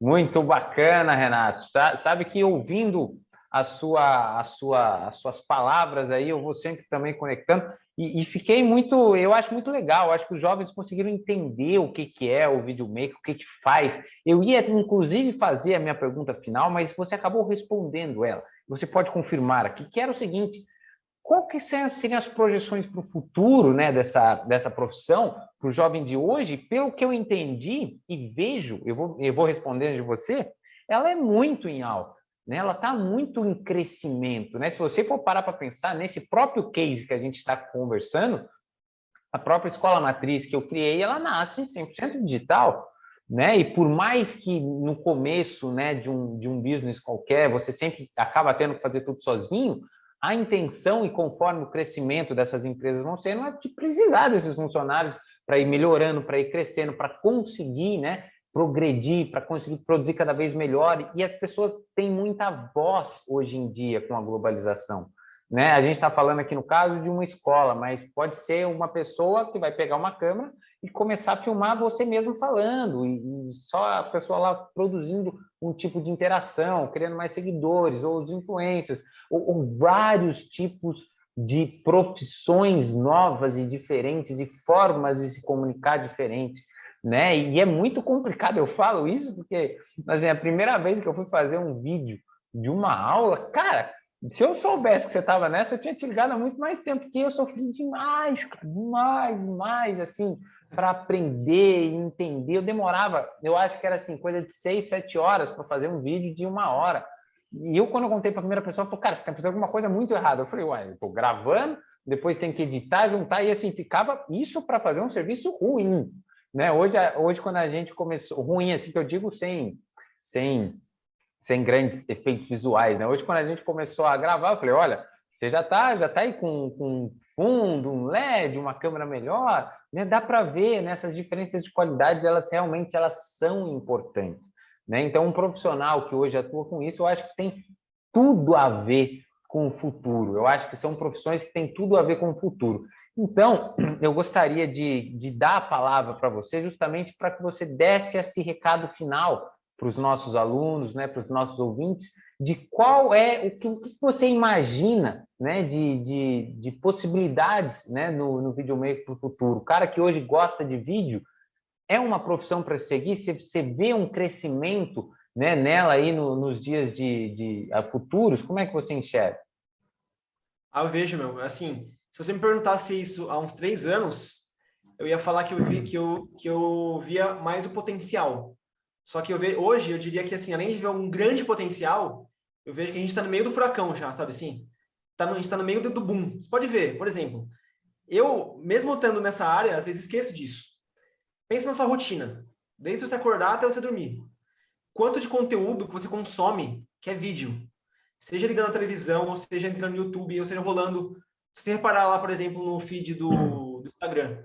Muito bacana, Renato. Sabe que ouvindo as suas palavras aí, eu vou sempre também conectando. E fiquei muito, eu acho muito legal. Eu acho que os jovens conseguiram entender o que é o videomaker, o que faz. Eu ia, inclusive, fazer a minha pergunta final, mas você acabou respondendo ela. Você pode confirmar aqui, que era o seguinte: qual que seriam as projeções para o futuro, né, dessa profissão, para o jovem de hoje? Pelo que eu entendi e vejo, eu vou respondendo de você, ela é muito em alta, né? Ela está muito em crescimento, né? Se você for parar para pensar nesse próprio case que a gente está conversando, a própria escola matriz que eu criei, ela nasce 100% digital, né? E por mais que no começo, né, de um business qualquer, você sempre acaba tendo que fazer tudo sozinho, a intenção, e conforme o crescimento dessas empresas vão ser, não é de precisar desses funcionários para ir melhorando, para ir crescendo, para conseguir, né, progredir, para conseguir produzir cada vez melhor. E as pessoas têm muita voz hoje em dia com a globalização, né? A gente está falando aqui no caso de uma escola, mas pode ser uma pessoa que vai pegar uma câmera e começar a filmar você mesmo falando, e só a pessoa lá produzindo um tipo de interação, criando mais seguidores, ou os influencers, ou vários tipos de profissões novas e diferentes e formas de se comunicar diferentes, né? E é muito complicado, eu falo isso porque, assim, a primeira vez que eu fui fazer um vídeo de uma aula, cara, se eu soubesse que você estava nessa, eu tinha te ligado há muito mais tempo, porque eu sofri demais, cara, demais, assim, para aprender e entender. Eu demorava, eu acho que era assim, coisa de 6, 7 horas para fazer um vídeo de 1 hora. E eu, quando eu contei para a primeira pessoa, falou, cara, você está fazendo alguma coisa muito errada. Eu falei, uai, eu estou gravando, depois tem que editar, juntar, e assim, ficava isso para fazer um serviço ruim, né? Hoje, quando a gente começou, ruim, assim, que eu digo sem grandes efeitos visuais, né? Hoje, quando a gente começou a gravar, eu falei, olha, você já tá aí com fundo, um LED, uma câmera melhor, né? Dá para ver, né? Essas diferenças de qualidade, elas realmente são importantes, né? Então, um profissional que hoje atua com isso, eu acho que tem tudo a ver com o futuro. Eu acho que são profissões que têm tudo a ver com o futuro. Então, eu gostaria de dar a palavra para você, justamente para que você desse esse recado final para os nossos alunos, né, para os nossos ouvintes, de qual é o que você imagina, né, de possibilidades, né, no videomaker para o futuro. O cara que hoje gosta de vídeo é uma profissão para seguir, você vê um crescimento né, nela aí nos dias futuros? Como é que você enxerga? Eu vejo, meu, assim, se você me perguntasse isso há uns 3 anos, eu ia falar que eu via mais o potencial. Só que hoje, eu diria que, assim, além de ver um grande potencial, eu vejo que a gente está no meio do furacão já, sabe assim? A gente está no meio do boom. Você pode ver, por exemplo, eu, mesmo estando nessa área, às vezes esqueço disso. Pensa na sua rotina, desde você acordar até você dormir. Quanto de conteúdo que você consome que é vídeo? Seja ligando a televisão, ou seja entrando no YouTube, ou seja rolando. Se você reparar lá, por exemplo, no feed do Instagram,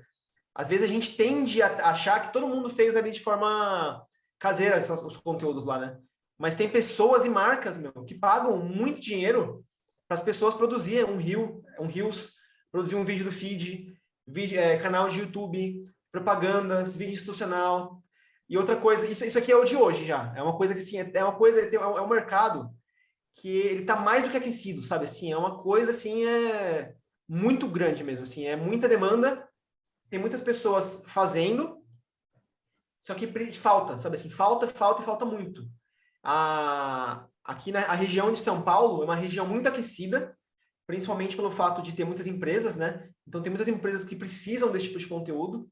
às vezes a gente tende a achar que todo mundo fez ali de forma caseira os conteúdos lá, né? Mas tem pessoas e marcas, meu, que pagam muito dinheiro para as pessoas produzirem um Reels, produzir um vídeo do feed, canal de YouTube, propagandas, vídeo institucional. E outra coisa, isso aqui é o de hoje já. É uma coisa que, assim, é uma coisa, é um mercado que ele tá mais do que aquecido, sabe? Assim, é uma coisa, assim, muito grande mesmo, assim, é muita demanda, tem muitas pessoas fazendo, só que falta, sabe assim, falta e falta muito. Aqui a região de São Paulo é uma região muito aquecida, principalmente pelo fato de ter muitas empresas, né? Então tem muitas empresas que precisam desse tipo de conteúdo,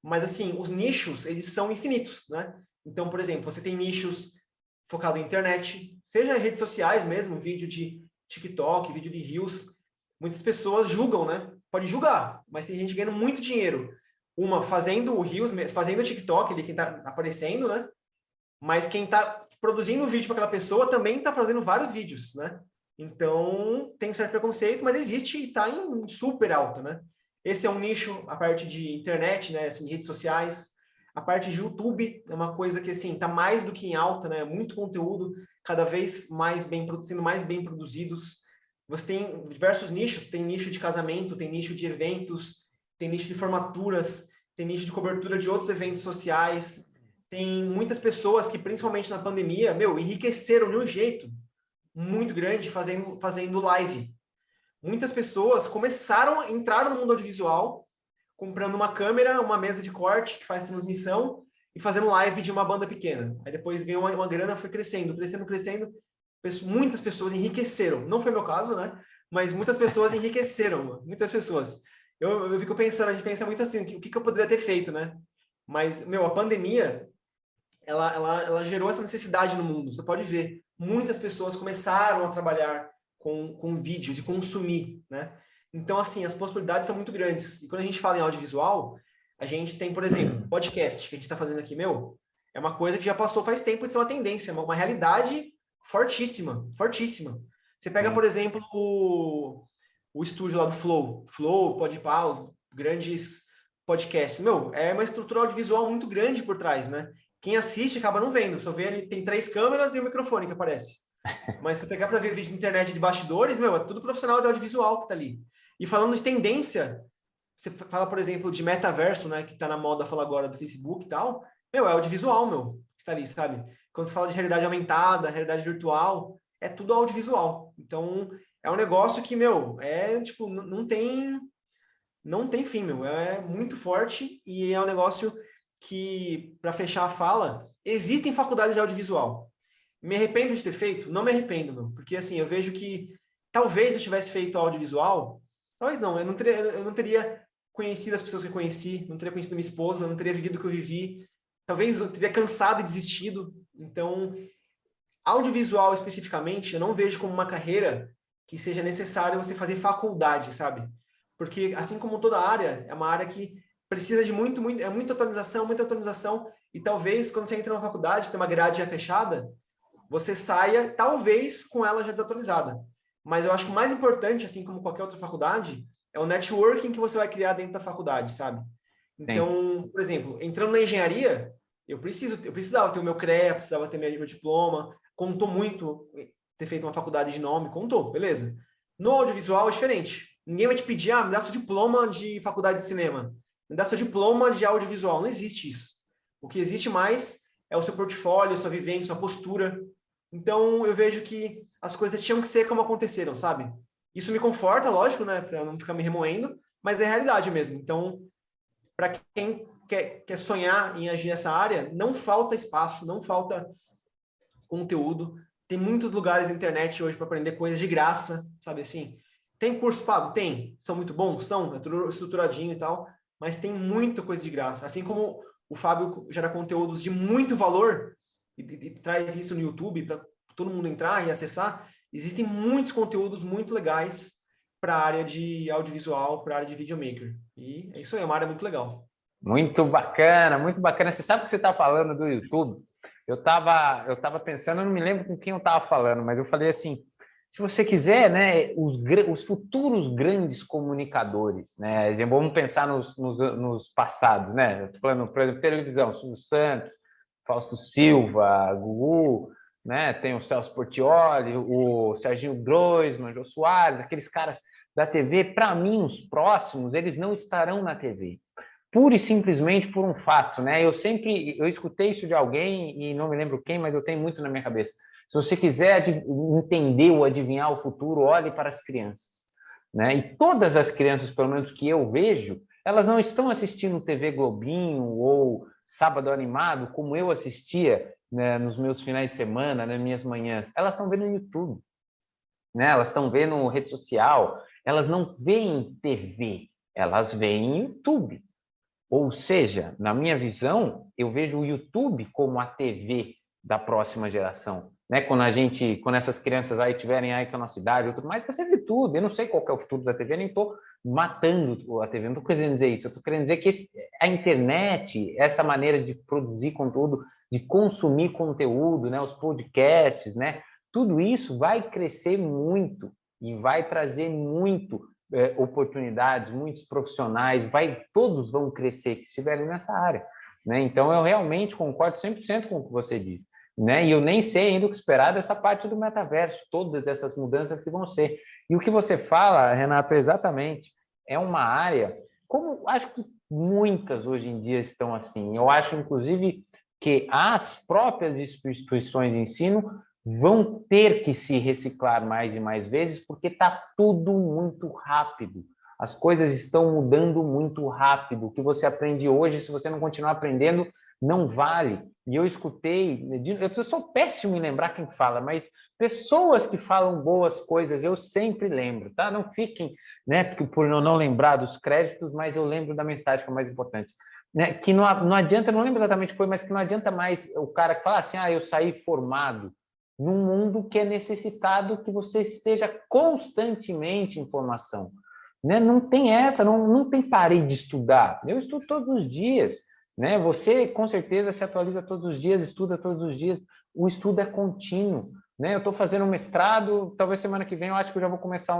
mas assim, os nichos, eles são infinitos, né? Então, por exemplo, você tem nichos focado em internet, seja em redes sociais mesmo, vídeo de TikTok, vídeo de Reels, muitas pessoas julgam, né? Pode julgar, mas tem gente ganhando muito dinheiro. Uma fazendo o Reels, fazendo o TikTok, ali quem tá aparecendo, né? Mas quem tá produzindo o vídeo para aquela pessoa também tá fazendo vários vídeos, né? Então, tem certo preconceito, mas existe e está em super alta, né? Esse é um nicho, a parte de internet, né? Assim, redes sociais. A parte de YouTube é uma coisa que, assim, está mais do que em alta, né? Muito conteúdo, cada vez mais sendo mais bem produzidos. Você tem diversos nichos, tem nicho de casamento, tem nicho de eventos, tem nicho de formaturas, tem nicho de cobertura de outros eventos sociais. Tem muitas pessoas que, principalmente na pandemia, meu, enriqueceram de um jeito muito grande fazendo live. Muitas pessoas entraram no mundo audiovisual, comprando uma câmera, uma mesa de corte que faz transmissão e fazendo live de uma banda pequena. Aí depois ganhou uma grana, foi crescendo. Muitas pessoas enriqueceram. Não foi meu caso, né? Mas muitas pessoas enriqueceram, muitas pessoas. Eu fico pensando, a gente pensa muito assim, o que eu poderia ter feito, né? Mas, meu, a pandemia, ela gerou essa necessidade no mundo. Você pode ver, muitas pessoas começaram a trabalhar com vídeos e consumir, né? Então, assim, as possibilidades são muito grandes. E quando a gente fala em audiovisual, a gente tem, por exemplo, podcast, que a gente está fazendo aqui, meu, é uma coisa que já passou faz tempo de ser uma tendência, uma realidade fortíssima, fortíssima. Você pega, por exemplo, o estúdio lá do Flow, Podpah, os grandes podcasts. Meu, é uma estrutura audiovisual muito grande por trás, né? Quem assiste acaba não vendo, só vê ali, tem 3 câmeras e o microfone que aparece. Mas se você pegar para ver vídeo na internet de bastidores, meu, é tudo profissional de audiovisual que tá ali. E falando de tendência, você fala, por exemplo, de metaverso, né, que tá na moda falar agora do Facebook e tal, meu, é audiovisual, meu, que tá ali, sabe? Quando você fala de realidade aumentada, realidade virtual, é tudo audiovisual. Então, é um negócio que, meu, tipo, não tem fim, meu, é muito forte e é um negócio que, para fechar a fala, existem faculdades de audiovisual. Me arrependo de ter feito? Não me arrependo, meu, porque assim, eu vejo que talvez eu tivesse feito audiovisual, talvez não, eu não teria conhecido as pessoas que eu conheci, não teria conhecido minha esposa, não teria vivido o que eu vivi, talvez eu teria cansado e desistido. Então, audiovisual especificamente, eu não vejo como uma carreira que seja necessário você fazer faculdade, sabe? Porque assim como toda área, é uma área que precisa de muita atualização, e talvez quando você entra na faculdade, tem uma grade já fechada, você saia, talvez, com ela já desatualizada. Mas eu acho que o mais importante, assim como qualquer outra faculdade, é o networking que você vai criar dentro da faculdade, sabe? Então, por exemplo, entrando na engenharia, eu precisava ter o meu CREA, precisava ter meu diploma, contou muito ter feito uma faculdade de nome, contou, beleza. No audiovisual é diferente. Ninguém vai te pedir, me dá seu diploma de faculdade de cinema, me dá seu diploma de audiovisual. Não existe isso. O que existe mais é o seu portfólio, sua vivência, sua postura. Então, eu vejo que as coisas tinham que ser como aconteceram, sabe? Isso me conforta, lógico, né? Para não ficar me remoendo, mas é a realidade mesmo. Então, para quem quer sonhar em agir nessa área, não falta espaço, não falta conteúdo. Tem muitos lugares na internet hoje para aprender coisas de graça, sabe assim? Tem curso pago? Tem. São muito bons? São. É tudo estruturadinho e tal. Mas tem muita coisa de graça. Assim como o Fábio gera conteúdos de muito valor e traz isso no YouTube para todo mundo entrar e acessar, existem muitos conteúdos muito legais para a área de audiovisual, para a área de videomaker. E é isso aí, é uma área muito legal. Muito bacana, muito bacana. Você sabe que você está falando do YouTube? Eu tava pensando, eu não me lembro com quem eu estava falando, mas eu falei assim, se você quiser, né, os futuros grandes comunicadores, né, vamos pensar nos passados, né, estou falando, por exemplo, televisão, Silvio Santos, Fausto Silva, Gugu, né, tem o Celso Portiolli, o Serginho Groisman, Jô Soares, aqueles caras da TV, para mim, os próximos, eles não estarão na TV pura e simplesmente por um fato, né? Eu escutei isso de alguém e não me lembro quem, mas eu tenho muito na minha cabeça. Se você quiser entender ou adivinhar o futuro, olhe para as crianças, né? E todas as crianças, pelo menos que eu vejo, elas não estão assistindo TV Globinho ou Sábado Animado, como eu assistia, né, nos meus finais de semana, nas minhas manhãs. Elas estão vendo no YouTube, né? Elas estão vendo rede social, elas não veem TV, elas veem YouTube. Ou seja, na minha visão, eu vejo o YouTube como a TV da próxima geração, né? Quando essas crianças aí tiverem aí com a nossa idade, ou tudo mais, vai ser de tudo. Eu não sei qual que é o futuro da TV, nem estou matando a TV, não estou querendo dizer isso. Eu estou querendo dizer que a internet, essa maneira de produzir conteúdo, de consumir conteúdo, né? Os podcasts, né? Tudo isso vai crescer muito e vai trazer muito oportunidades, muitos profissionais, todos vão crescer que estiverem nessa área, né? Então, eu realmente concordo 100% com o que você disse, né? E eu nem sei ainda o que esperar dessa parte do metaverso, todas essas mudanças que vão ser. E o que você fala, Renato, exatamente, é uma área, como acho que muitas hoje em dia estão assim. Eu acho, inclusive, que as próprias instituições de ensino vão ter que se reciclar mais e mais vezes, porque está tudo muito rápido. As coisas estão mudando muito rápido. O que você aprende hoje, se você não continuar aprendendo, não vale. E eu escutei, eu sou péssimo em lembrar quem fala, mas pessoas que falam boas coisas eu sempre lembro, tá? Não fiquem, né, por não lembrar dos créditos, mas eu lembro da mensagem que é mais importante. Né, que não adianta, não lembro exatamente o que foi, mas que não adianta mais o cara que fala assim, eu saí formado, num mundo que é necessitado que você esteja constantemente em formação. Né? Não tem essa, não tem parei de estudar. Eu estudo todos os dias. Né? Você, com certeza, se atualiza todos os dias, estuda todos os dias. O estudo é contínuo. Né? Eu estou fazendo um mestrado, talvez semana que vem eu acho que eu já vou começar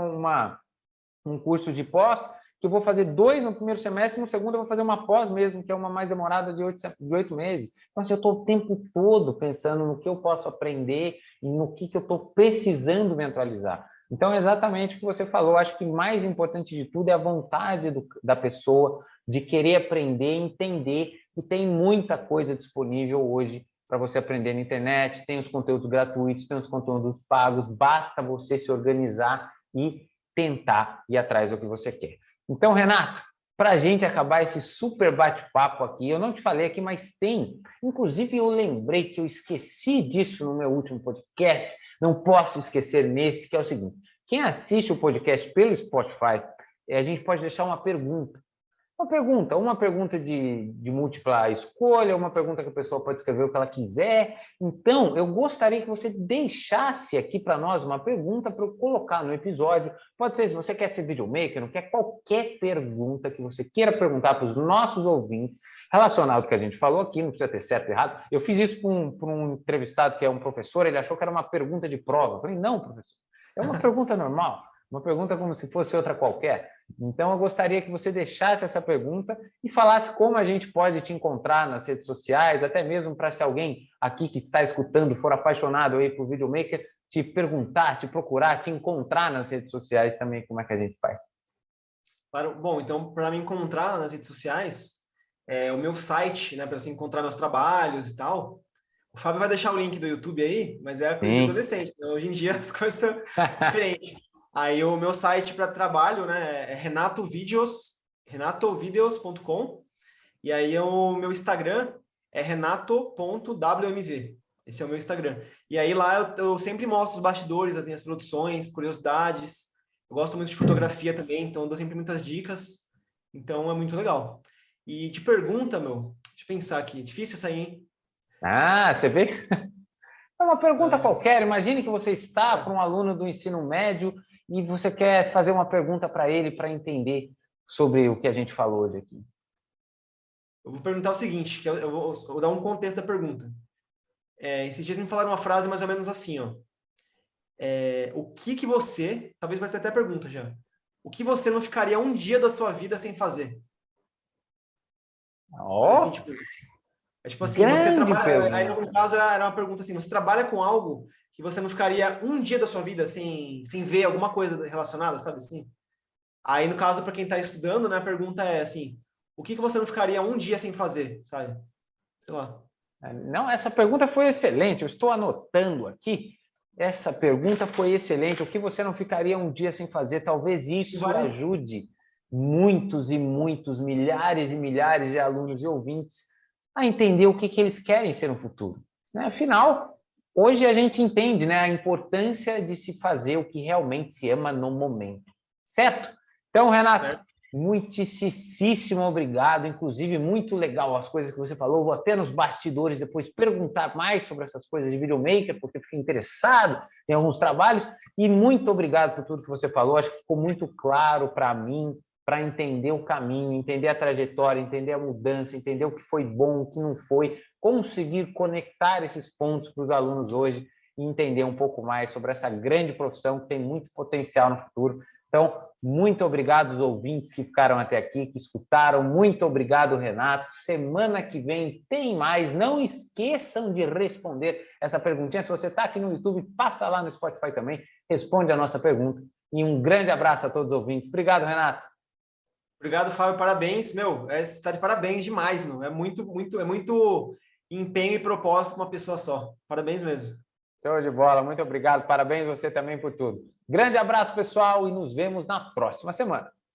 um curso de pós, que eu vou fazer 2 no primeiro semestre, no segundo eu vou fazer uma pós mesmo, que é uma mais demorada de 8 meses. Então, assim, eu estou o tempo todo pensando no que eu posso aprender e no que eu estou precisando me atualizar. Então, é exatamente o que você falou. Acho que mais importante de tudo é a vontade da pessoa de querer aprender, entender que tem muita coisa disponível hoje para você aprender na internet, tem os conteúdos gratuitos, tem os conteúdos pagos, basta você se organizar e tentar ir atrás do que você quer. Então, Renato, para a gente acabar esse super bate-papo aqui, eu não te falei aqui, mas tem. Inclusive, eu lembrei que eu esqueci disso no meu último podcast, não posso esquecer nesse, que é o seguinte: quem assiste o podcast pelo Spotify, a gente pode deixar uma pergunta. Uma pergunta de múltipla escolha, uma pergunta que a pessoa pode escrever o que ela quiser. Então, eu gostaria que você deixasse aqui para nós uma pergunta para eu colocar no episódio. Pode ser se você quer ser videomaker, não quer qualquer pergunta que você queira perguntar para os nossos ouvintes relacionado ao que a gente falou aqui, não precisa ter certo e errado. Eu fiz isso para um entrevistado que é um professor, ele achou que era uma pergunta de prova. Eu falei, não, professor, é uma pergunta normal, uma pergunta como se fosse outra qualquer. Então, eu gostaria que você deixasse essa pergunta e falasse como a gente pode te encontrar nas redes sociais, até mesmo para se alguém aqui que está escutando for apaixonado aí por videomaker, te perguntar, te procurar, te encontrar nas redes sociais também, como é que a gente faz? Claro. Bom, então, para me encontrar nas redes sociais, o meu site, né, para você encontrar meus trabalhos e tal. O Fábio vai deixar o link do YouTube aí, mas é a coisa de adolescente. Então, hoje em dia as coisas são diferentes. Aí o meu site para trabalho, né, é renatovideos.com. E aí o meu Instagram é renato.wmv. Esse é o meu Instagram. E aí lá eu sempre mostro os bastidores das minhas produções, curiosidades. Eu gosto muito de fotografia também, então eu dou sempre muitas dicas. Então é muito legal. E te pergunta, meu, deixa eu pensar aqui, difícil essa aí, hein? Ah, você vê? É uma pergunta Ah, qualquer. Imagine que você está para um aluno do ensino médio e você quer fazer uma pergunta para ele para entender sobre o que a gente falou hoje aqui. eu vou perguntar o seguinte, que eu vou dar um contexto da pergunta. Esses dias me falaram uma frase mais ou menos assim, ó. O que que você, talvez vai ser até a pergunta já, o que você não ficaria um dia da sua vida sem fazer? Sabe assim, Ó, tipo, é tipo assim, você grande trabalha, aí no pergunta. caso era uma pergunta assim, você trabalha com algo que você não ficaria um dia da sua vida sem ver alguma coisa relacionada, sabe assim? Aí no caso, para quem está estudando, né, a pergunta é assim, o que que você não ficaria um dia sem fazer, sabe? Sei lá. Não, essa pergunta foi excelente. Eu estou anotando aqui. Essa pergunta foi excelente. O que você não ficaria um dia sem fazer? Talvez isso Vale. ajude muitos e muitos, milhares e milhares de alunos e ouvintes a entender o que, que eles querem ser no futuro. Né? Afinal, hoje a gente entende, né, a importância de se fazer o que realmente se ama no momento. Certo? Então, Renato, Certo? muitíssimo obrigado. Inclusive, muito legal as coisas que você falou. Vou até nos bastidores depois perguntar mais sobre essas coisas de videomaker, porque fiquei interessado em alguns trabalhos. E muito obrigado por tudo que você falou. Acho que ficou muito claro para mim, para entender o caminho, entender a trajetória, entender a mudança, entender o que foi bom, o que não foi, conseguir conectar esses pontos para os alunos hoje e entender um pouco mais sobre essa grande profissão que tem muito potencial no futuro. Então, muito obrigado aos ouvintes que ficaram até aqui, que escutaram. Muito obrigado, Renato. Semana que vem tem mais. Não esqueçam de responder essa perguntinha. Se você está aqui no YouTube, passa lá no Spotify também, responde a nossa pergunta. E um grande abraço a todos os ouvintes. Obrigado, Renato. Obrigado, Fábio, parabéns, meu, você está de parabéns demais, meu, é muito empenho e propósito para uma pessoa só, parabéns mesmo. Show de bola. Muito obrigado. Parabéns você também por tudo. Grande abraço, pessoal, e nos vemos na próxima semana.